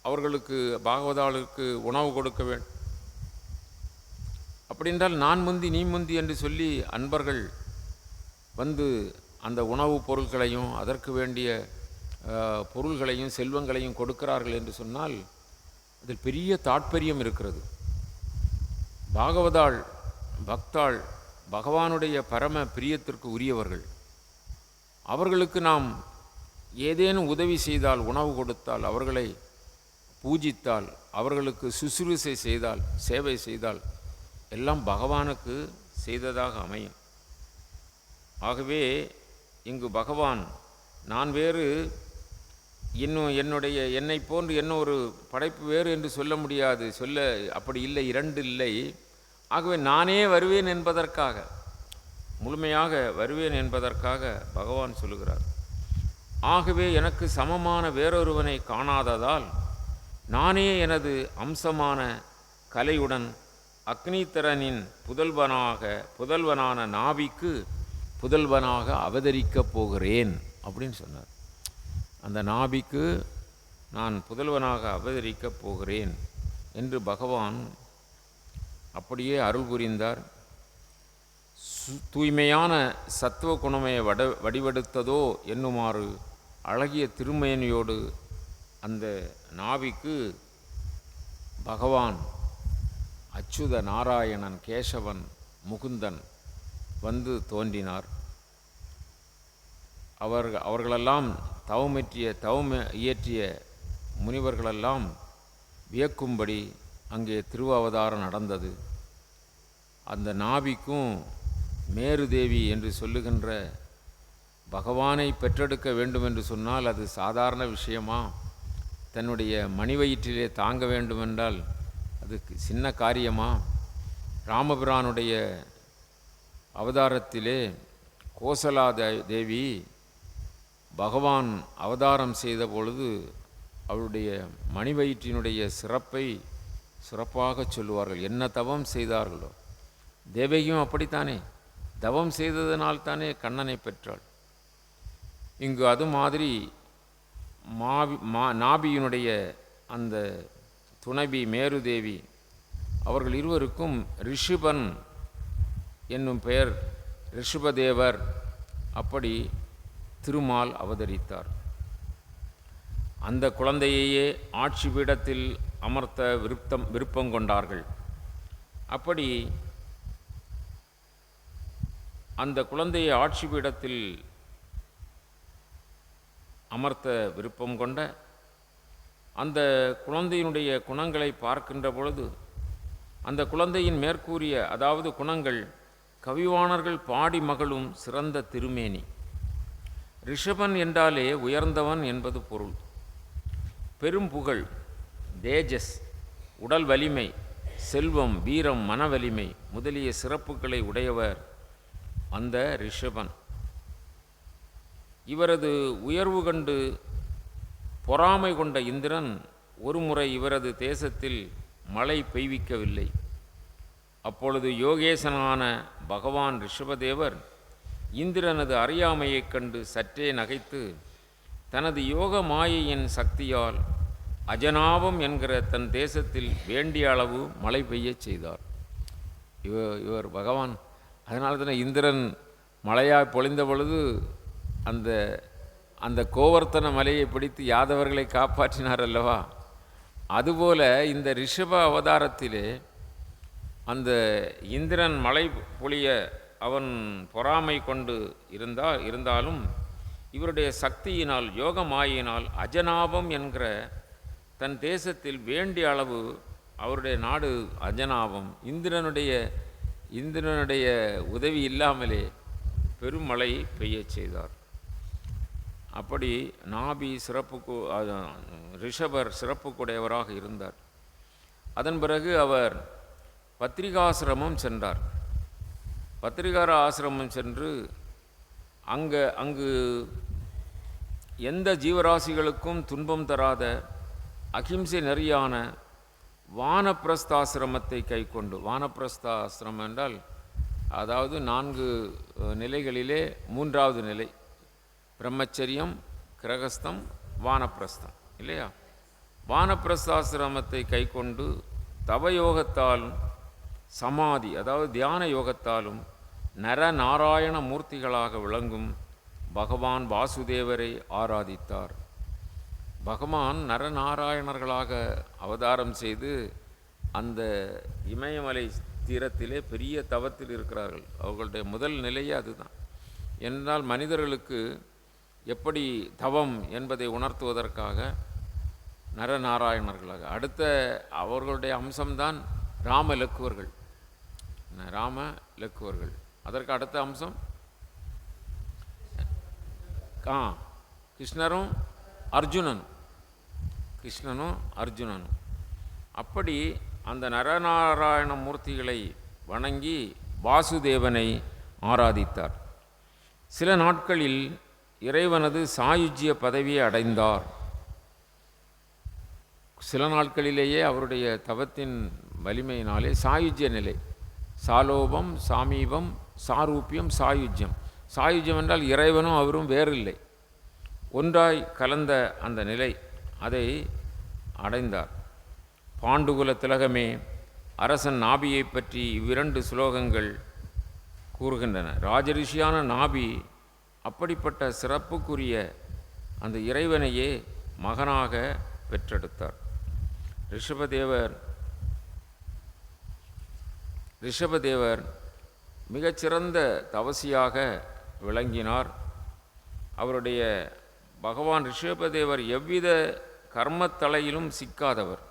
அவர்களுக்கு பாகவதாளுக்கு உணவு கொடுக்க வேண்டும். அப்படின்றால் நான் முந்தி நீ முந்தி என்று சொல்லி அன்பர்கள் வந்து அந்த உணவுப் பொருட்களையும் அதற்கு வேண்டிய பொருள்களையும் செல்வங்களையும் கொடுக்கிறார்கள் என்று சொன்னால் அதில் பெரிய தாற்பயம் இருக்கிறது. பாகவதாள், பக்தாள் பகவானுடைய பரம பிரியத்திற்கு உரியவர்கள். அவர்களுக்கு நாம் ஏதேனும் உதவி செய்தால், உணவு கொடுத்தால், அவர்களை பூஜித்தால், அவர்களுக்கு சுசுரூசை செய்தால், சேவை செய்தால் எல்லாம் பகவானுக்கு செய்ததாக அமையும். ஆகவே இங்கு பகவான் நான் வேறு இன்னும் என்னை போன்று என்ன ஒரு படைப்பு வேறு என்று சொல்ல முடியாது, அப்படி இல்லை, இரண்டு இல்லை. ஆகவே நானே வருவேன் என்பதற்காக, முழுமையாக வருவேன் என்பதற்காக பகவான் சொல்லுகிறார். ஆகவே எனக்கு சமமான வேறொருவனை காணாததால் நானே எனது அம்சமான கலையுடன் அக்னிதரனின் புதல்வனான நாபிக்கு புதல்வனாக அவதரிக்கப் போகிறேன் அப்படின்னு சொன்னார். அந்த நாபிக்கு நான் புதல்வனாக அவதரிக்கப் போகிறேன் என்று பகவான் அப்படியே அருள் புரிந்தார். தூய்மையான சத்துவ குணமையை வடிவெடுத்ததோ என்னுமாறு அழகிய திருமேனியோடு அந்த நாபிக்கு பகவான் அச்சுத நாராயணன், கேசவன், முகுந்தன் வந்து தோன்றினார். அவர்களெல்லாம் தவம் இயற்றிய முனிவர்களெல்லாம் வியக்கும்படி அங்கே திருவவதாரம் நடந்தது. அந்த நாபிக்கும் மேருதேவி என்று சொல்லுகின்ற பகவானை பெற்றெடுக்க வேண்டும் என்று சொன்னால் அது சாதாரண விஷயமா? தன்னுடைய மணிவயிற்றிலே தாங்க வேண்டுமென்றால் அது சின்ன காரியமா? ராமபிரானுடைய அவதாரத்திலே கோசலா தேவி பகவான் அவதாரம் செய்த பொழுது அவருடைய மணிவயிற்றினுடைய சிறப்பாக சொல்லுவார்கள். என்ன தவம் செய்தார்களோ. தேவகியும் அப்படித்தானே, தவம் செய்ததனால்தானே கண்ணனை பெற்றாள். இங்கு அது மாதிரி நாபியினுடைய அந்த துணைவி மேருதேவி அவர்கள் இருவருக்கும் ரிஷிபன் என்னும் பெயர், ரிஷபதேவர் அப்படி திருமால் அவதரித்தார். அந்த குழந்தையையே ஆட்சி பீடத்தில் அமர்த்த விருப்பம் கொண்டார்கள். அப்படி அந்த குழந்தையை ஆட்சி பீடத்தில் அமர்த்த விருப்பம் கொண்ட அந்த குழந்தையினுடைய குணங்களை பார்க்கின்ற பொழுது அந்த குழந்தையின் மேற்கூறிய அதாவது குணங்கள் கவிவாணர்கள் பாடி மகளும் சிறந்த திருமேனி. ரிஷபன் என்றாலே உயர்ந்தவன் என்பது பொருள். பெரும் புகழ், தேஜஸ், உடல் வலிமை, செல்வம், வீரம், மனவலிமை முதலிய சிறப்புகளை உடையவர் அந்த ரிஷபன். இவரது உயர்வு கண்டு பொறாமை கொண்ட இந்திரன் ஒருமுறை இவரது தேசத்தில் மழை பெய்விக்கவில்லை. அப்பொழுது யோகேசனான பகவான் ரிஷபதேவர் இந்திரனது அறியாமையைக் கண்டு சற்றே நகைத்து தனது யோக மாயையின் சக்தியால் அஜனாபம் என்கிற தன் தேசத்தில் வேண்டிய அளவு மழை பெய்யச் செய்தார். இவர் பகவான். அதனால தானே இந்திரன் மழையாய் பொழிந்த பொழுது அந்த கோவர்த்தன மலையை பிடித்து யாதவர்களை காப்பாற்றினார் அல்லவா? அதுபோல இந்த ரிஷப அவதாரத்திலே அந்த இந்திரன் மழை பொழிய அவன் பொறாமை கொண்டு இருந்தாலும் இவருடைய சக்தியினால், யோக மாயினால் அஜனாபம் என்கிற தன் தேசத்தில் வேண்டிய அளவு, அவருடைய நாடு அஜனாபம், இந்திரனுடைய உதவி இல்லாமலே பெருமழை பெய்யச் செய்தார். அப்படி நாபி ரிஷபர் சிறப்புக்குடையவராக இருந்தார். அதன் பிறகு அவர் பத்ரிகாசிரமம் சென்றார். பத்ரிகார ஆசிரமம் சென்று அங்கு எந்த ஜீவராசிகளுக்கும் துன்பம் தராத அகிம்சை நெறியான வானப்பிரஸ்தாசிரமத்தை கைக்கொண்டு, வானப்பிரஸ்தாசிரமம் என்றால் அதாவது 4 நிலைகளிலே 3வது நிலை பிரம்மச்சரியம், கிரகஸ்தம், வானப்பிரஸ்தம் இல்லையா? வானப்பிரஸ்தாசிரமத்தை கைக்கொண்டு தவயோகத்தாலும் சமாதி அதாவது தியான யோகத்தாலும் நரநாராயண மூர்த்திகளாக விளங்கும் பகவான் வாசுதேவரை ஆராதித்தார். பகவான் நரநாராயணர்களாக அவதாரம் செய்து அந்த இமயமலை தீரத்திலே பெரிய தவத்தில் இருக்கிறார்கள். அவர்களுடைய முதல் நிலையே அதுதான். என்றால் மனிதர்களுக்கு எப்படி தவம் என்பதை உணர்த்துவதற்காக நரநாராயணர்களாக. அடுத்த அவர்களுடைய அம்சம்தான் ராமலக்குவர்கள். அதற்கு அடுத்த அம்சம் கிருஷ்ணரும் அர்ஜுனனும், கிருஷ்ணனும் அர்ஜுனனும். அப்படி அந்த நரநாராயண மூர்த்திகளை வணங்கி வாசுதேவனை ஆராதித்தார். சில நாட்களில் இறைவனது சாயுஜ்ய பதவியை அடைந்தார். சில நாட்களிலேயே அவருடைய தவத்தின் வலிமையினாலே சாயுஜ்ய நிலை, சாலோபம், சாமீபம், சாரூபியம், சாயுஜ்யம். சாயுஜ்யம் என்றால் இறைவனும் அவரும் வேறில்லை, ஒன்றாய் கலந்த அந்த நிலை, அதை அடைந்தார். பாண்டுகுல திலகமே, அரசன் நாபியை பற்றி இவ்விரண்டு ஸ்லோகங்கள் கூறுகின்றன. ராஜரிஷியான நாபி அப்படிப்பட்ட சிறப்புக்குரிய அந்த இறைவனையே மகனாக பெற்றெடுத்தார். ரிஷபதேவர் மிகச்சிறந்த தவசியாக விளங்கினார். அவருடைய பகவான் ரிஷபதேவர் எவ்வித கர்மத்தலையிலும் சிக்காதவர்.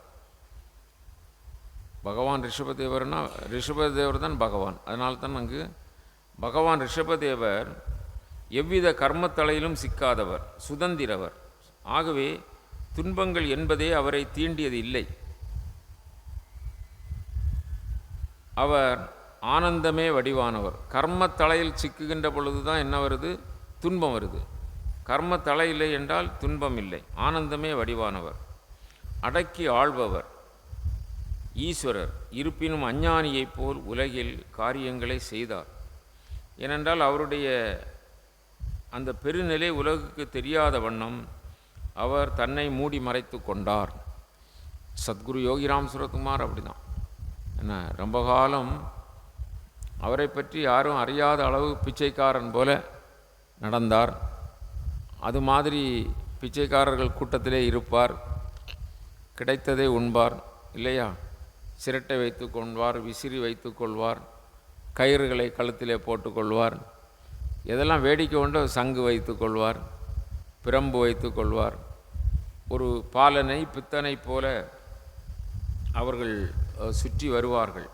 பகவான் ரிஷபதேவர்னா ரிஷபதேவர் தான் பகவான், அதனால்தான் அங்கு பகவான் ரிஷபதேவர் எவ்வித கர்மத்தலையிலும் சிக்காதவர், சுதந்திரவர். ஆகவே துன்பங்கள் என்பதே அவரை தீண்டியது இல்லை. அவர் ஆனந்தமே வடிவானவர். கர்மத்தலையில் சிக்குகின்ற பொழுது தான் என்ன வருது? துன்பம் வருது. கர்மத்தலை இல்லை என்றால் துன்பம் இல்லை. ஆனந்தமே வடிவானவர், அடக்கி ஆள்பவர், ஈஸ்வரர். இருப்பினும் அஞ்ஞானியைப் போல் உலகில் காரியங்களை செய்தார். ஏனென்றால் அவருடைய அந்த பெருநிலை உலகுக்கு தெரியாத வண்ணம் அவர் தன்னை மூடி மறைத்து கொண்டார். சத்குரு யோகிராம் சுரத்குமார் அப்படிதான். என்ன, ரொம்ப காலம் அவரை பற்றி யாரும் அறியாத அளவு பிச்சைக்காரன் போல நடந்தார். அது மாதிரி பிச்சைக்காரர்கள் கூட்டத்திலே இருப்பார், கிடைத்ததை உண்பார் இல்லையா? சிரட்டை வைத்து கொள்வார், விசிறி வைத்து கொள்வார், கயிறுகளை கழுத்திலே போட்டுக்கொள்வார், எதெல்லாம் வேடிக்கை கொண்டு சங்கு வைத்து கொள்வார், பிரம்பு வைத்து கொள்வார். ஒரு பாலனை பித்தனை போல அவர்கள் சுற்றி வருவார்கள்.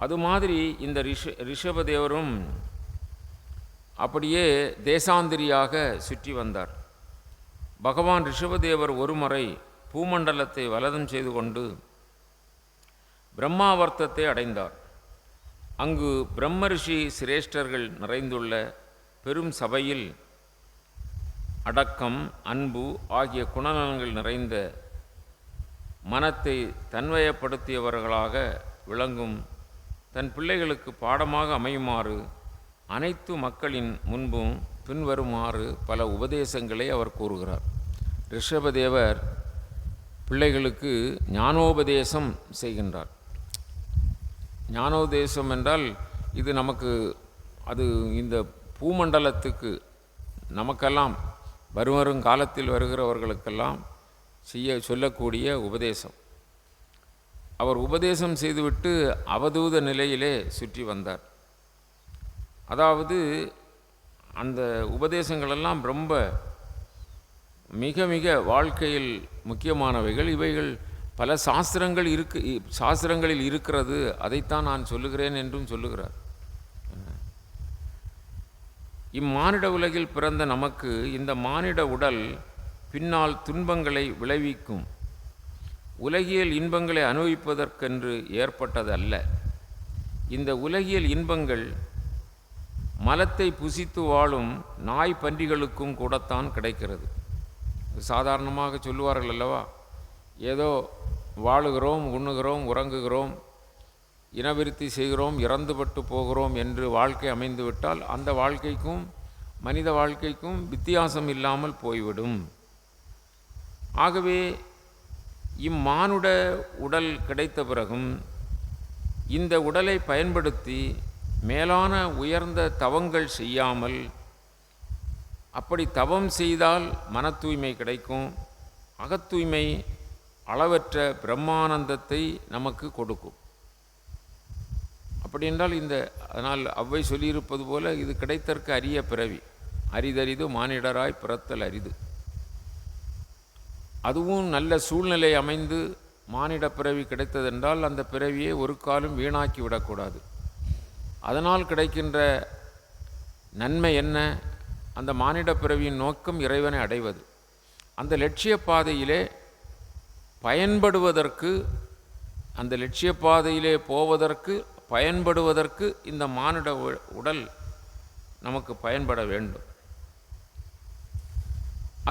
அது மாதிரி இந்த ரிஷபதேவரும் அப்படியே தேசாந்திரியாக சுற்றி வந்தார். பகவான் ரிஷபதேவர் ஒருமுறை பூமண்டலத்தை வலதம் செய்து கொண்டு பிரம்மாவர்த்தத்தை அடைந்தார். அங்கு பிரம்மரிஷி சிரேஷ்டர்கள் நிறைந்துள்ள பெரும் சபையில் அடக்கம், அன்பு ஆகிய குணநலன்கள் நிறைந்த மனத்தை தன்வயப்படுத்தியவர்களாக விளங்கும் தன் பிள்ளைகளுக்கு பாடமாக அமையுமாறு அனைத்து மக்களின் முன்பும் பின்வருமாறு பல உபதேசங்களை அவர் கூறுகிறார். ரிஷபதேவர் பிள்ளைகளுக்கு ஞானோபதேசம் செய்கின்றார். ஞானோபதேசம் என்றால் இது நமக்கு, அது இந்த பூமண்டலத்துக்கு நமக்கெல்லாம் வரும் காலத்தில் வருகிறவர்களுக்கெல்லாம் சொல்லக்கூடிய உபதேசம். அவர் உபதேசம் செய்துவிட்டு அவதூத நிலையிலே சுற்றி வந்தார். அதாவது அந்த உபதேசங்களெல்லாம் ரொம்ப மிக மிக வாழ்க்கையில் முக்கியமானவைகள். இவைகள் பல சாஸ்திரங்களில் இருக்கிறது, அதைத்தான் நான் சொல்லுகிறேன் என்றும் சொல்லுகிறார். இம்மானிட உலகில் பிறந்த நமக்கு இந்த மானிட உடல் பின்னால் துன்பங்களை விளைவிக்கும். உலகியல் இன்பங்களை அனுபவிப்பதற்கென்று ஏற்பட்டது அல்ல. இந்த உலகியல் இன்பங்கள் மலத்தை புசித்து வாழும் நாய் பன்றிகளுக்கும் கூடத்தான் கிடைக்கிறது. சாதாரணமாக சொல்லுவார்கள் அல்லவா, ஏதோ வாழுகிறோம், உண்ணுகிறோம், உறங்குகிறோம், இனவிருத்தி செய்கிறோம், இறந்துபட்டு போகிறோம் என்று வாழ்க்கை அமைந்துவிட்டால் அந்த வாழ்க்கைக்கும் மனித வாழ்க்கைக்கும் வித்தியாசம் இல்லாமல் போய்விடும். ஆகவே இம்மானுட உடல் கிடைத்த பிறகும் இந்த உடலை பயன்படுத்தி மேலான உயர்ந்த தவங்கள் செய்யாமல், அப்படி தவம் செய்தால் மன தூய்மை கிடைக்கும், அகத்தூய்மை அளவற்ற பிரம்மானந்தத்தை நமக்கு கொடுக்கும். அப்படி என்றால் அதனால் அவ்வை சொல்லியிருப்பது போல இது கிடைத்தற்கு அரிய பிறவி, அரிதரிது மானிடராய் பிறத்தல் அரிது. அதுவும் நல்ல சூழ்நிலை அமைந்து மானிட பிறவி கிடைத்ததென்றால் அந்த பிறவியை ஒரு காலம் வீணாக்கி விடக்கூடாது. அதனால் கிடைக்கின்ற நன்மை என்ன? அந்த மானிட பிறவியின் நோக்கம் இறைவனை அடைவது. அந்த லட்சிய பாதையிலே பயன்படுவதற்கு, அந்த லட்சிய பாதையிலே போவதற்கு பயன்படுவதற்கு இந்த மானிட உடல் நமக்கு பயன்பட வேண்டும்.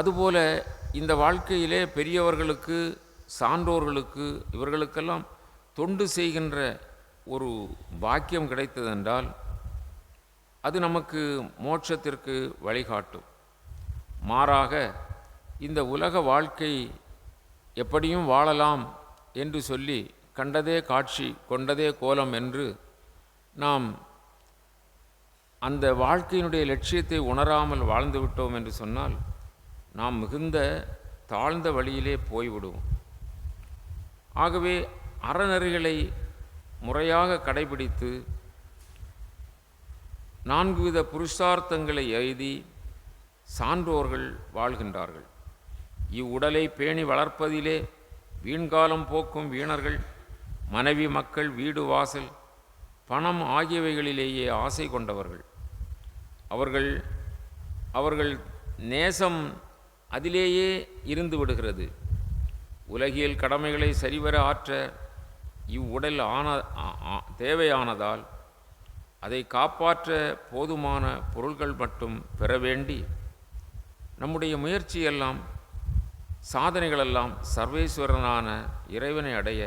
அதுபோல இந்த வாழ்க்கையிலே பெரியவர்களுக்கு, சான்றோர்களுக்கு, இவர்களுக்கெல்லாம் தொண்டு செய்கின்ற ஒரு பாக்கியம் கிடைத்ததென்றால் அது நமக்கு மோட்சத்திற்கு வழிகாட்டும். மாறாக இந்த உலக வாழ்க்கை எப்படியும் வாழலாம் என்று சொல்லி கண்டதே காட்சி கொண்டதே கோலம் என்று நாம் அந்த வாழ்க்கையினுடைய லட்சியத்தை உணராமல் வாழ்ந்து விட்டோம் என்று சொன்னால் நாம் மிகுந்த தாழ்ந்த வழியிலே போய்விடுவோம். ஆகவே அறநெறிகளை முறையாக கடைபிடித்து 4 வித புருஷார்த்தங்களை எழுதி சான்றோர்கள் வாழ்கின்றார்கள். இவ்வுடலை பேணி வளர்ப்பதிலே வீண்காலம் போக்கும் வீணர்கள் மனைவி, மக்கள், வீடு, வாசல், பணம் ஆகியவைகளிலேயே ஆசை கொண்டவர்கள். அவர்கள் நேசம் அதிலேயே இருந்து விடுகிறது. உலகியல் கடமைகளை சரிவர ஆற்ற இவ்வுடல் தேவையானதால் அதை காப்பாற்ற போதுமான பொருள்கள் மட்டும் பெற வேண்டி நம்முடைய முயற்சியெல்லாம், சாதனைகளெல்லாம் சர்வேஸ்வரனான இறைவனை அடைய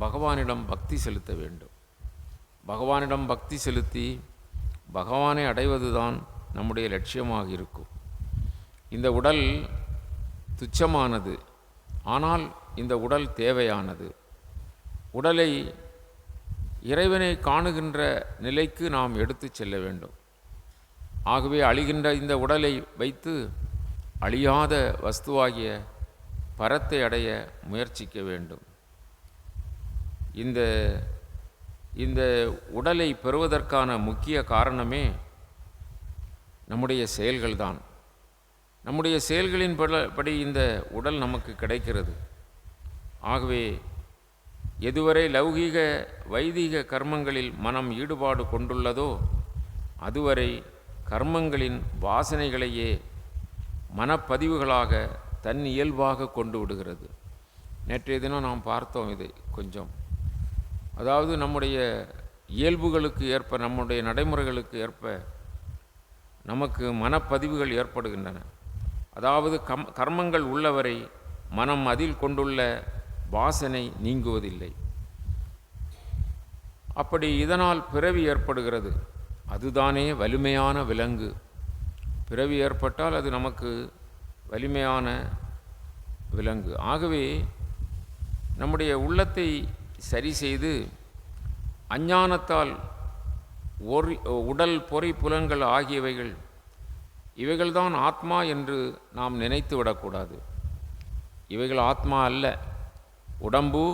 பகவானிடம் பக்தி செலுத்த வேண்டும். பகவானிடம் பக்தி செலுத்தி பகவானை அடைவதுதான் நம்முடைய லட்சியமாக இருக்கும். இந்த உடல் துச்சமானது, ஆனால் இந்த உடல் தேவையானது. உடலை இறைவனை காணுகின்ற நிலைக்கு நாம் எடுத்து செல்ல வேண்டும். ஆகவே அழிகின்ற இந்த உடலை வைத்து அழியாத வஸ்துவாகிய பரத்தை அடைய முயற்சிக்க வேண்டும். இந்த உடலை பெறுவதற்கான முக்கிய காரணமே நம்முடைய செயல்கள்தான். நம்முடைய செயல்களின் படி இந்த உடல் நமக்கு கிடைக்கிறது. ஆகவே எதுவரை லௌகீக வைதீக கர்மங்களில் மனம் ஈடுபாடு கொண்டுள்ளதோ அதுவரை கர்மங்களின் வாசனைகளையே மனப்பதிவுகளாக தன் இயல்பாக கொண்டு விடுகிறது. நேற்றைய தினம் நாம் பார்த்தோம் இதை கொஞ்சம். அதாவது நம்முடைய இயல்புகளுக்கு ஏற்ப, நம்முடைய நடைமுறைகளுக்கு ஏற்ப நமக்கு மனப்பதிவுகள் ஏற்படுகின்றன. அதாவது கர்மங்கள் உள்ளவரை மனம் அதில் கொண்டுள்ள வாசனை நீங்குவதில்லை. அப்படி இதனால் பிறவி ஏற்படுகிறது. அதுதானே வலிமையான விலங்கு. பிறவி ஏற்பட்டால் அது நமக்கு வலிமையான விலங்கு. ஆகவே நம்முடைய உள்ளத்தை சரி செய்து அஞ்ஞானத்தால் உடல், பொறி, புலன்கள் ஆகியவைகள் இவைகள்தான் ஆத்மா என்று நாம் நினைத்து விடக்கூடாது. இவைகள் ஆத்மா அல்ல. உடம்பு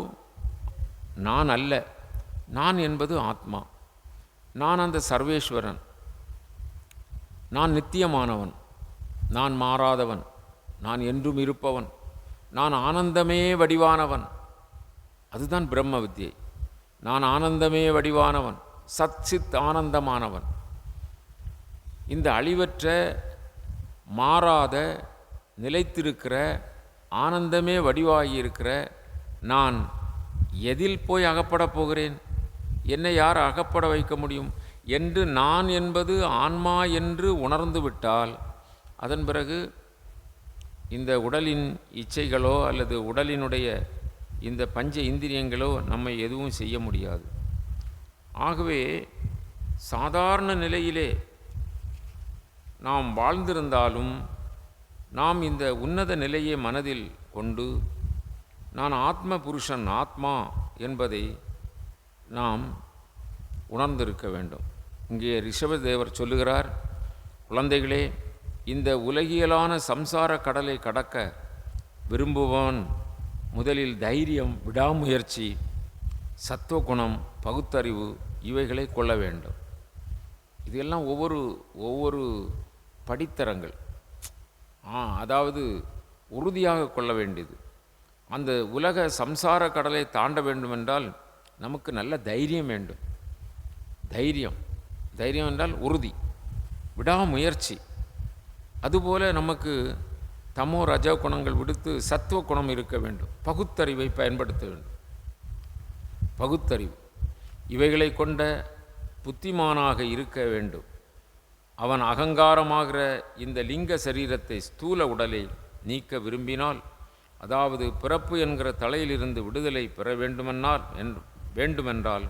நான் அல்ல. நான் என்பது ஆத்மா. நான் அந்த சர்வேஸ்வரன். நான் நித்தியமானவன். நான் மாறாதவன். நான் என்றும் இருப்பவன். நான் ஆனந்தமே வடிவானவன். அதுதான் பிரம்ம வித்யை. நான் ஆனந்தமே வடிவானவன், சத் சித் ஆனந்தமானவன். இந்த அழிவற்ற, மாறாத, நிலைத்திருக்கிற, ஆனந்தமே வடிவாகியிருக்கிற நான் எதில் போய் அகப்படப் போகிறேன்? என்னை யார் அகப்பட வைக்க முடியும் என்று நான் என்பது ஆன்மா என்று உணர்ந்து விட்டால் அதன் பிறகு இந்த உடலின் இச்சைகளோ அல்லது உடலினுடைய இந்த பஞ்ச இந்திரியங்களோ நம்மை எதுவும் செய்ய முடியாது. ஆகவே சாதாரண நிலையிலே நாம் வாழ்ந்திருந்தாலும் நாம் இந்த உன்னத நிலையை மனதில் கொண்டு நான் ஆத்ம புருஷன், ஆத்மா என்பதை நாம் உணர்ந்திருக்க வேண்டும். இங்கே ரிஷபதேவர் சொல்லுகிறார், குழந்தைகளே, இந்த உலகியலான சம்சார கடலை கடக்க விரும்புபவன் முதலில் தைரியம், விடாமுயற்சி, சத்துவகுணம், பகுத்தறிவு இவைகளை கொள்ள வேண்டும். இதெல்லாம் ஒவ்வொரு படித்தரங்கள். அதாவது உறுதியாக கொள்ள வேண்டியது. அந்த உலக சம்சார கடலை தாண்ட வேண்டுமென்றால் நமக்கு நல்ல தைரியம் வேண்டும். தைரியம் என்றால் உறுதி, விடாமுயற்சி. அதுபோல நமக்கு தமோ ரஜ குணங்கள் விடுத்து சத்துவ குணம் இருக்க வேண்டும். பகுத்தறிவை பயன்படுத்த வேண்டும். பகுத்தறிவு இவைகளை கொண்ட புத்திமானாக இருக்க வேண்டும். அவன் அகங்காரமாகிற இந்த லிங்க சரீரத்தை ஸ்தூல உடலை நீக்க விரும்பினால், அதாவது பிறப்பு என்கிற தலையிலிருந்து விடுதலை பெற வேண்டுமென்றால்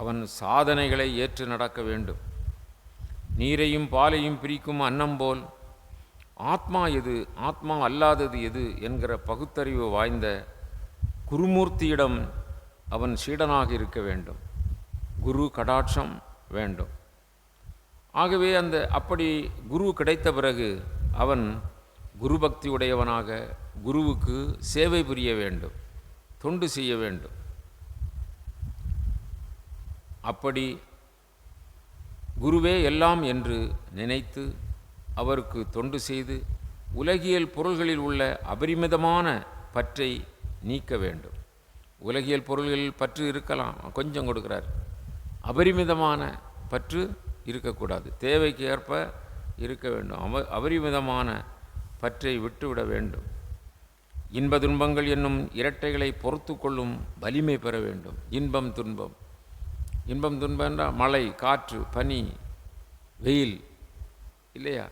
அவன் சாதனைகளை ஏற்று நடக்க வேண்டும். நீரையும் பாலையும் பிரிக்கும் அன்னம் போல் ஆத்மா எது, ஆத்மா அல்லாதது எது என்கிற பகுத்தறிவு வாய்ந்த குருமூர்த்தியிடம் அவன் சீடனாக இருக்க வேண்டும். குரு கடாட்சம் வேண்டும். ஆகவே அப்படி குரு கிடைத்த பிறகு அவன் குரு பக்தி உடையவனாக குருவுக்கு சேவை புரிய வேண்டும், தொண்டு செய்ய வேண்டும். அப்படி குருவே எல்லாம் என்று நினைத்து அவருக்கு தொண்டு செய்து உலகியல் பொருள்களில் உள்ள அபரிமிதமான பற்றை நீக்க வேண்டும். உலகியல் பொருள்களில் பற்று இருக்கலாம், கொஞ்சம் கொடுக்குறார். அபரிமிதமான பற்று இருக்கக்கூடாது, தேவைக்கு ஏற்ப இருக்க வேண்டும். அபரிமிதமான பற்றை விட்டுவிட வேண்டும். இன்ப துன்பங்கள் என்னும் இரட்டைகளை பொறுத்து கொள்ளும் வலிமை பெற வேண்டும். இன்பம் துன்பம், இன்பம் துன்பம் என்றால் மழை, காற்று, பனி, வெயில் இல்லையா?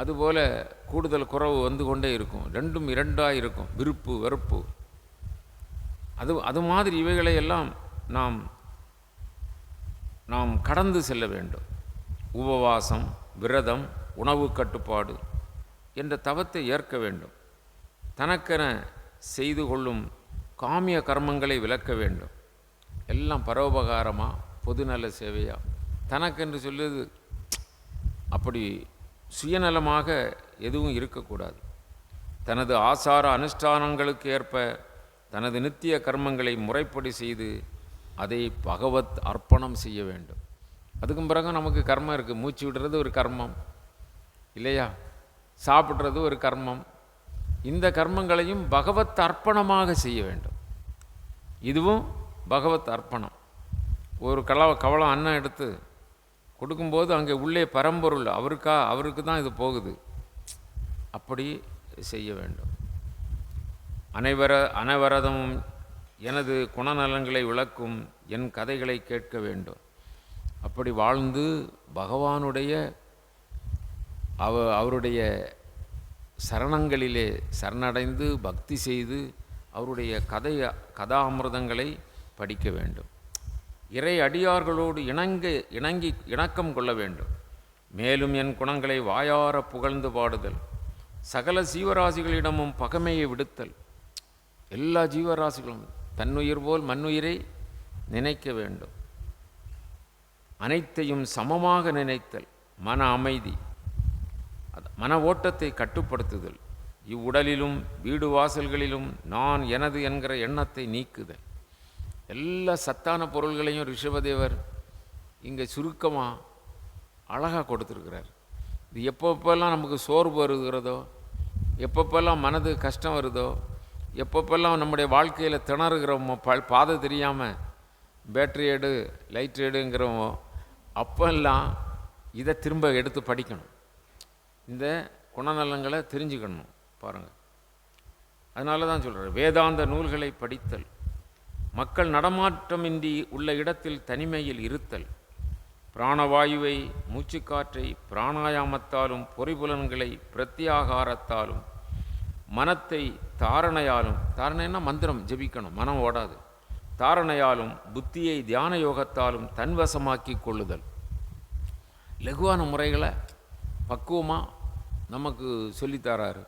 அதுபோல் கூடுதல் குறைவு வந்து கொண்டே இருக்கும். ரெண்டும் இரண்டாக இருக்கும், விருப்பு வெறுப்பு. அது மாதிரி இவைகளை எல்லாம் நாம் கடந்து செல்ல வேண்டும். உபவாசம், விரதம், உணவு கட்டுப்பாடு என்ற தவத்தை ஏற்க வேண்டும். தனக்கென செய்து கொள்ளும் காமிய கர்மங்களை விலக்க வேண்டும். எல்லாம் பரோபகாரமாக, பொதுநல சேவையாக, தனக்கென்று சொல்லுது அப்படி சுயநலமாக எதுவும் இருக்கக்கூடாது. தனது ஆசார அனுஷ்டானங்களுக்கு ஏற்ப தனது நித்திய கர்மங்களை முறைப்படி செய்து அதை பகவத் அர்ப்பணம் செய்ய வேண்டும். அதுக்கும் பிறகு நமக்கு கர்மம் இருக்குது. மூச்சு விடுறது ஒரு கர்மம் இல்லையா? சாப்பிட்றது ஒரு கர்மம். இந்த கர்மங்களையும் பகவத் அர்ப்பணமாக செய்ய வேண்டும். இதுவும் பகவத் அர்ப்பணம். ஒரு கவளம் அன்னம் எடுத்து கொடுக்கும்போது அங்கே உள்ளே பரம்பொருள் அவருக்கு தான் இது போகுது. அப்படி செய்ய வேண்டும். அனைவரதும் எனது குணநலன்களை விளக்கும் என் கதைகளை கேட்க வேண்டும். அப்படி வாழ்ந்து பகவானுடைய அவருடைய சரணங்களிலே சரணடைந்து பக்தி செய்து அவருடைய கதாமிர்தங்களை படிக்க வேண்டும். இறை அடியார்களோடு இணக்கம் கொள்ள வேண்டும். மேலும் என் குணங்களை வாயார புகழ்ந்து பாடுதல், சகல ஜீவராசிகளிடமும் பகைமையை விடுத்தல். எல்லா ஜீவராசிகளும் தன்னுயிர் போல் மண்ணுயிரை நினைக்க வேண்டும். அனைத்தையும் சமமாக நினைத்தல், மன அமைதி, மன ஓட்டத்தை கட்டுப்படுத்துதல், இவ்வுடலிலும் வீடு வாசல்களிலும் நான் எனது என்கிற எண்ணத்தை நீக்குதல். எல்லா சத்தான பொருள்களையும் ரிஷபதேவர் இங்கே சுருக்கமாக அழகாக கொடுத்துருக்கிறார். இது எப்பப்பெல்லாம் நமக்கு சோர்வு வருகிறதோ, எப்பப்பெல்லாம் மனது கஷ்டம் வருதோ, எப்பப்பெல்லாம் நம்முடைய வாழ்க்கையில் திணறுகிறோமோ, பாதை தெரியாமல் பேட்ரி எடு லைட் எடுங்கிறோமோ, அப்பெல்லாம் இதை திரும்ப எடுத்து படிக்கணும். இந்த குணநலங்களை தெரிஞ்சுக்கணும். பாருங்கள், அதனால தான் சொல்கிறேன், வேதாந்த நூல்களை படித்தல், மக்கள் நடமாட்டமின்றி உள்ள இடத்தில் தனிமையில் இருத்தல், பிராணவாயுவை மூச்சுக்காற்றை பிராணாயாமத்தாலும் பொறிபுலன்களை பிரத்யாகாரத்தாலும் மனத்தை தாரணையாலும், தாரணைன்னா மந்திரம் ஜெபிக்கணும், மனம் ஓடாது, தாரணையாலும் புத்தியை தியான யோகத்தாலும் தன்வசமாக்கி கொள்ளுதல். லகுவான முறைகளை பக்குவமாக நமக்கு சொல்லித்தராரு.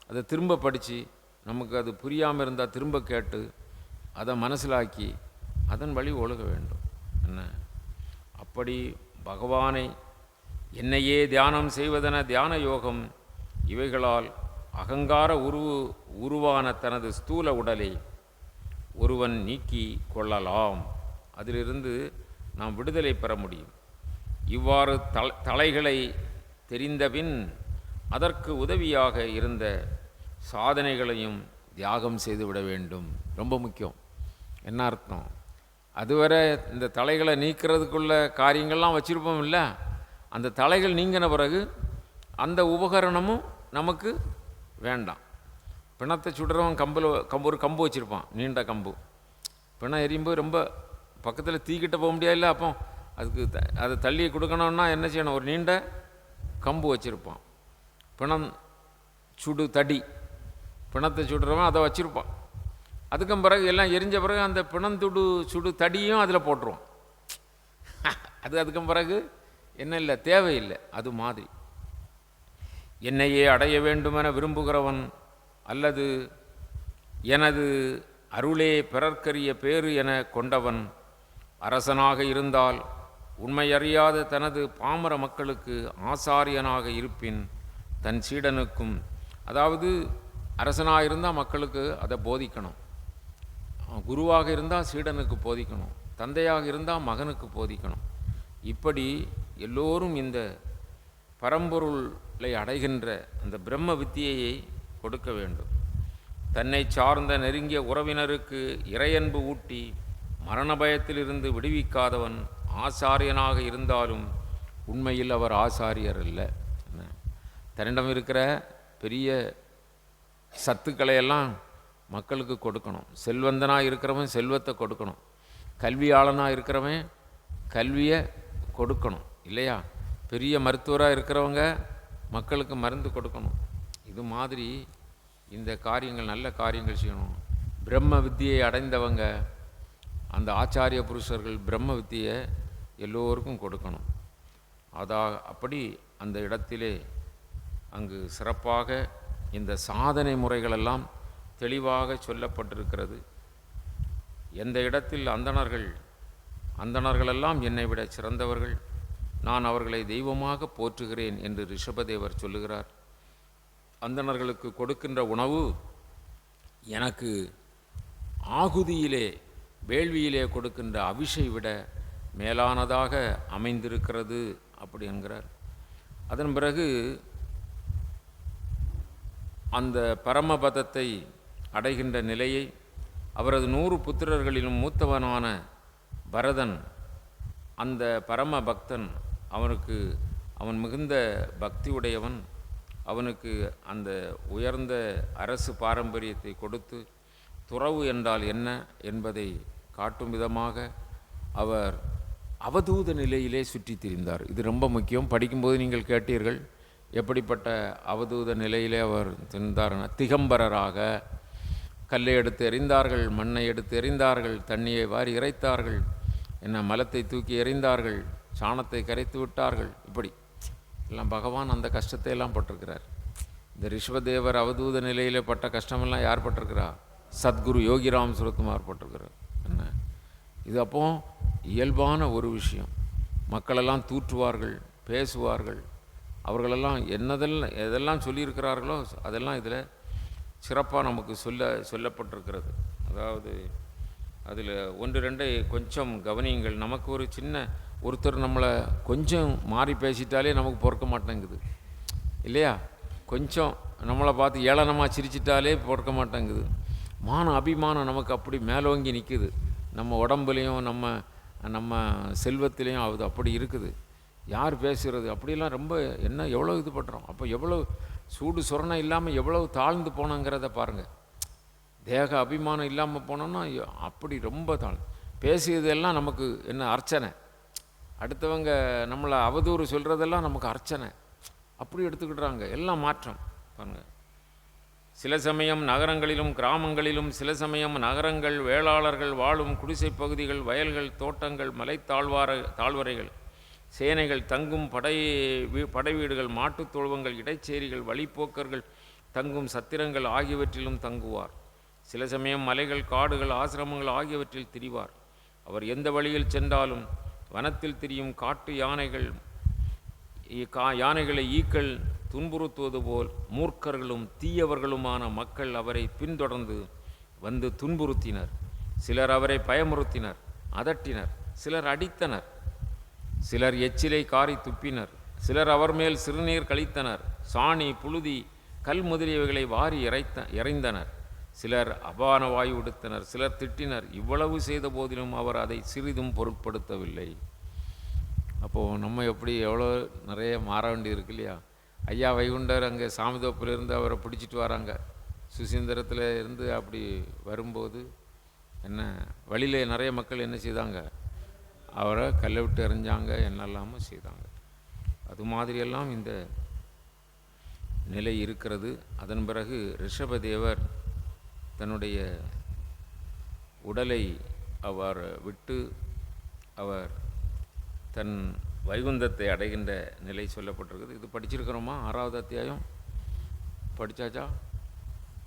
அதை திரும்ப படித்து நமக்கு அது புரியாமல் இருந்தால் திரும்ப கேட்டு அதை மனசிலாக்கி அதன் வழி ஒழுக வேண்டும். என்ன அப்படி பகவானை என்னையே தியானம் செய்வதென தியான யோகம் இவைகளால் அகங்கார உருவான தனது ஸ்தூல உடலை ஒருவன் நீக்கி கொள்ளலாம். அதிலிருந்து நாம் விடுதலை பெற முடியும். இவ்வாறு தலைகளை தெரிந்தபின் அதற்கு உதவியாக இருந்த சாதனைகளையும் தியாகம் செய்துவிட வேண்டும். ரொம்ப முக்கியம். என்ன அர்த்தம்? அதுவரை இந்த தலைகளை நீக்கிறதுக்குள்ள காரியங்கள்லாம் வச்சுருப்போம் இல்லை? அந்த தலைகள் நீங்கின பிறகு அந்த உபகரணமும் நமக்கு வேண்டாம். பிணத்தை சுடுறவன் ஒரு கம்பு வச்சுருப்பான், நீண்ட கம்பு. பிணம் எரியும்போது ரொம்ப பக்கத்தில் தீக்கிட்ட போக முடியாதுல்ல, அப்போ அதுக்கு அதை தள்ளி கொடுக்கணுன்னா என்ன செய்யணும், ஒரு நீண்ட கம்பு வச்சுருப்பான். பிணம் சுடு தடி, பிணத்தை சுடுறவன் அதை வச்சுருப்பான். அதுக்கும் பிறகு எல்லாம் எரிஞ்ச பிறகு அந்த பிணந்துடு சுடு தடியும் அதில் போட்டுருவான். அதுக்கும் பிறகு என்ன இல்லை, தேவையில்லை. அது மாதிரி என்னையே அடைய வேண்டுமென விரும்புகிறவன் அல்லது எனது அருளே பிறர்க்கரிய பேறு என கொண்டவன் அரசனாக இருந்தால் உண்மையறியாத தனது பாமர மக்களுக்கு ஆசாரியனாக இருப்பின் தன் சீடனுக்கும், அதாவது அரசனாக இருந்தால் மக்களுக்கு அதை போதிக்கணும், குருவாக இருந்தால் சீடனுக்கு போதிக்கணும், தந்தையாக இருந்தால் மகனுக்கு போதிக்கணும். இப்படி எல்லோரும் இந்த பரம்பொருளை அடைகின்ற அந்த பிரம்ம வித்தியையை கொடுக்க வேண்டும். தன்னை சார்ந்த நெருங்கிய உறவினருக்கு இறையன்பு ஊட்டி மரண பயத்திலிருந்து விடுவிக்காதவன் ஆசாரியனாக இருந்தாலும் உண்மையில் அவர் ஆசாரியர் அல்ல. தன்னிடம் இருக்கிற பெரிய சத்துக்களை எல்லாம் மக்களுக்கு கொடுக்கணும். செல்வந்தனாக இருக்கிறவன் செல்வத்தை கொடுக்கணும், கல்வியாளனாக இருக்கிறவன் கல்வியை கொடுக்கணும் இல்லையா? பெரிய மருத்துவராக இருக்கிறவங்க மக்களுக்கு மருந்து கொடுக்கணும். இது மாதிரி இந்த காரியங்கள், நல்ல காரியங்கள் செய்யணும். பிரம்ம வித்தியை அடைந்தவங்க, அந்த ஆச்சாரிய புருஷர்கள் பிரம்ம வித்தியை எல்லோருக்கும் கொடுக்கணும். அப்படி அந்த இடத்திலே அங்கு சிறப்பாக இந்த சாதனை முறைகளெல்லாம் தெளிவாக சொல்லப்பட்டிருக்கிறது. எந்த இடத்தில் அந்தணர்களெல்லாம் என்னை விட சிறந்தவர்கள், நான் அவர்களை தெய்வமாக போற்றுகிறேன் என்று ரிஷபதேவர் சொல்லுகிறார். அந்தணர்களுக்கு கொடுக்கின்ற உணவு எனக்கு ஆகுதியிலே வேள்வியிலே கொடுக்கின்ற அவிஷை விட மேலானதாக அமைந்திருக்கிறது அப்படி என்கிறார். அதன் பிறகு அந்த பரமபதத்தை அடைகின்ற நிலையை அவரது 100 புத்திரர்களிலும் மூத்தவனான பரதன், அந்த பரம பக்தன், அவன் மிகுந்த பக்தி உடையவன், அவனுக்கு அந்த உயர்ந்த அரசு பாரம்பரியத்தை கொடுத்து துறவு என்றால் என்ன என்பதை காட்டும் விதமாக அவர் அவதூத நிலையிலே சுற்றி திரிந்தார். இது ரொம்ப முக்கியம். படிக்கும்போது நீங்கள் கேட்டீர்கள் எப்படிப்பட்ட அவதூத நிலையிலே அவர் திரிந்தார்னா, திகம்பரராக கல்லை எடுத்து எறிந்தார்கள், மண்ணை எடுத்து எறிந்தார்கள், தண்ணியை வாரி இறைத்தார்கள், மலத்தை தூக்கி எறிந்தார்கள், சாணத்தை கரைத்து விட்டார்கள். இப்படி எல்லாம் பகவான் அந்த கஷ்டத்தை எல்லாம் பட்டிருக்கிறார். இந்த ரிஷபதேவர் அவதூத நிலையிலே பட்ட கஷ்டமெல்லாம் யார் பட்டிருக்கிறா? சத்குரு யோகிராம் சுரத்குமார் பட்டிருக்கிறார். இது அப்போ இயல்பான ஒரு விஷயம். மக்களெல்லாம் தூற்றுவார்கள், பேசுவார்கள். அவர்களெல்லாம் எதெல்லாம் சொல்லியிருக்கிறார்களோ அதெல்லாம் இதில் சிறப்பாக நமக்கு சொல்லப்பட்டிருக்கிறது. அதாவது அதில் 1-2 கொஞ்சம் கவனியுங்கள். நமக்கு ஒரு சின்ன ஒருத்தர் நம்மளை கொஞ்சம் மாறி பேசிட்டாலே நமக்கு பொறுக்க மாட்டேங்குது இல்லையா? கொஞ்சம் நம்மளை பார்த்து ஏளனமாக சிரிச்சிட்டாலே பொறுக்க மாட்டேங்குது. அபிமானம் நமக்கு அப்படி மேலோங்கி நிற்குது. நம்ம உடம்புலையும் நம்ம செல்வத்திலையும் அது அப்படி இருக்குது. யார் பேசுகிறது அப்படிலாம் ரொம்ப எவ்வளோ இது பண்ணுறோம். அப்போ எவ்வளோ சூடு சொரணை இல்லாமல் எவ்வளவு தாழ்ந்து போனோங்கிறத பாருங்கள். தேக அபிமானம் இல்லாமல் போனோம்னா அப்படி ரொம்ப பேசியதெல்லாம் நமக்கு அர்ச்சனை. அடுத்தவங்க நம்மளை அவதூறு சொல்கிறதெல்லாம் நமக்கு அர்ச்சனை. அப்படி எடுத்துக்கிட்டுறாங்க. எல்லாம் மாற்றம் பாருங்கள். சில சமயம் நகரங்களிலும் கிராமங்களிலும், சில சமயம் நகரங்கள், வேளாளர்கள் வாழும் குடிசை பகுதிகள், வயல்கள், தோட்டங்கள், மலை தாழ்வரைகள், சேனைகள் தங்கும் படை வீடுகள், மாட்டுத் தொழுவங்கள், இடைச்சேரிகள், வழிப்போக்கர்கள் தங்கும் சத்திரங்கள் ஆகியவற்றிலும் தங்குவார். சில சமயம் மலைகள், காடுகள், ஆசிரமங்கள் ஆகியவற்றில் திரிவார். அவர் எந்த வழியில் சென்றாலும் வனத்தில் திரியும் காட்டு யானைகளை ஈக்கள் துன்புறுத்துவது போல் மூர்க்கர்களும் தீயவர்களுமான மக்கள் அவரை பின்தொடர்ந்து வந்து துன்புறுத்தினர். சிலர் அவரை பயமுறுத்தினர், அதட்டினர், சிலர் அடித்தனர், சிலர் எச்சிலை காரி துப்பினர், சிலர் அவர் மேல் சிறுநீர் கழித்தனர், சாணி, புழுதி, கல் முதலியவைகளை வாரி இறைந்தனர், சிலர் அபான வாயு விடுத்தனர், சிலர் திட்டினர். இவ்வளவு செய்த போதிலும் அவர் அதை சிறிதும் பொருட்படுத்தவில்லை. அப்போது நம்ம எப்படி எவ்வளோ நிறைய மாற வேண்டி இருக்கு இல்லையா? ஐயா வைகுண்டர் அங்கே சாமிதோப்பிலிருந்து அவரை பிடிச்சிட்டு வராங்க. சுசீந்திரத்தில் இருந்து அப்படி வரும்போது என்ன வழியில் நிறைய மக்கள் என்ன செய்தாங்க, அவரை கல்லை விட்டு எறிஞ்சாங்க, என்னெல்லாமும் செய்தாங்க. அது மாதிரியெல்லாம் இந்த நிலை இருக்கிறது. அதன் பிறகு ரிஷபதேவர் தன்னுடைய உடலை அவர் விட்டு அவர் தன் வைகுந்தத்தை அடைகின்ற நிலை சொல்லப்பட்டிருக்குது. இது படிச்சிருக்கிறோமா? 6வது அத்தியாயம் படித்தாச்சா?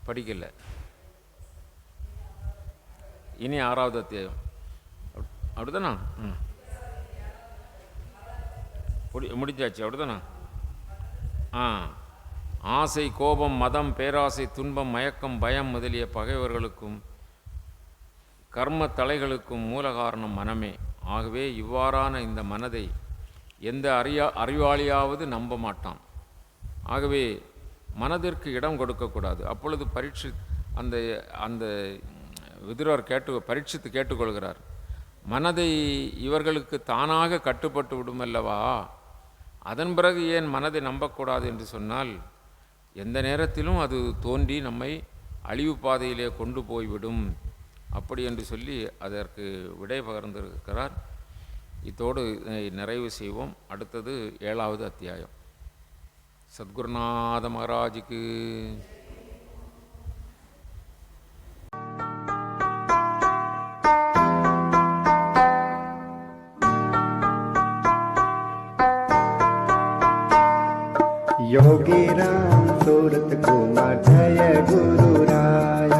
படிக்கலை. இனி 6வது அத்தியாயம் அப்படிதானா? முடிஞ்சாச்சு அப்படிதானா? ஆசை, கோபம், மதம், பேராசை, துன்பம், மயக்கம், பயம் முதலிய பகைவர்களுக்கும் கர்ம தலைகளுக்கும் மூல காரணம் மனமே. ஆகவே இவ்வாறான இந்த மனதை எந்த அறிவாளியாவது நம்ப மாட்டான். ஆகவே மனதிற்கு இடம் கொடுக்கக்கூடாது. அப்பொழுது அந்த அந்த விதுரர் பரீட்சித்து கேட்டுக்கொள்கிறார், மனதை இவர்களுக்கு தானாக கட்டுப்பட்டு விடுமல்லவா, அதன் பிறகு ஏன் மனதை நம்பக்கூடாது என்று சொன்னால், எந்த நேரத்திலும் அது தோன்றி நம்மை அழிவு பாதையிலே கொண்டு போய்விடும் அப்படி என்று சொல்லி அதற்கு விடை பகிர்ந்திருக்கிறார். இத்தோடு நிறைவு செய்வோம். அடுத்தது 7வது அத்தியாயம். சத்குருநாத மகாராஜுக்கு योगी राम सूरत कुमार जय गुरु राया।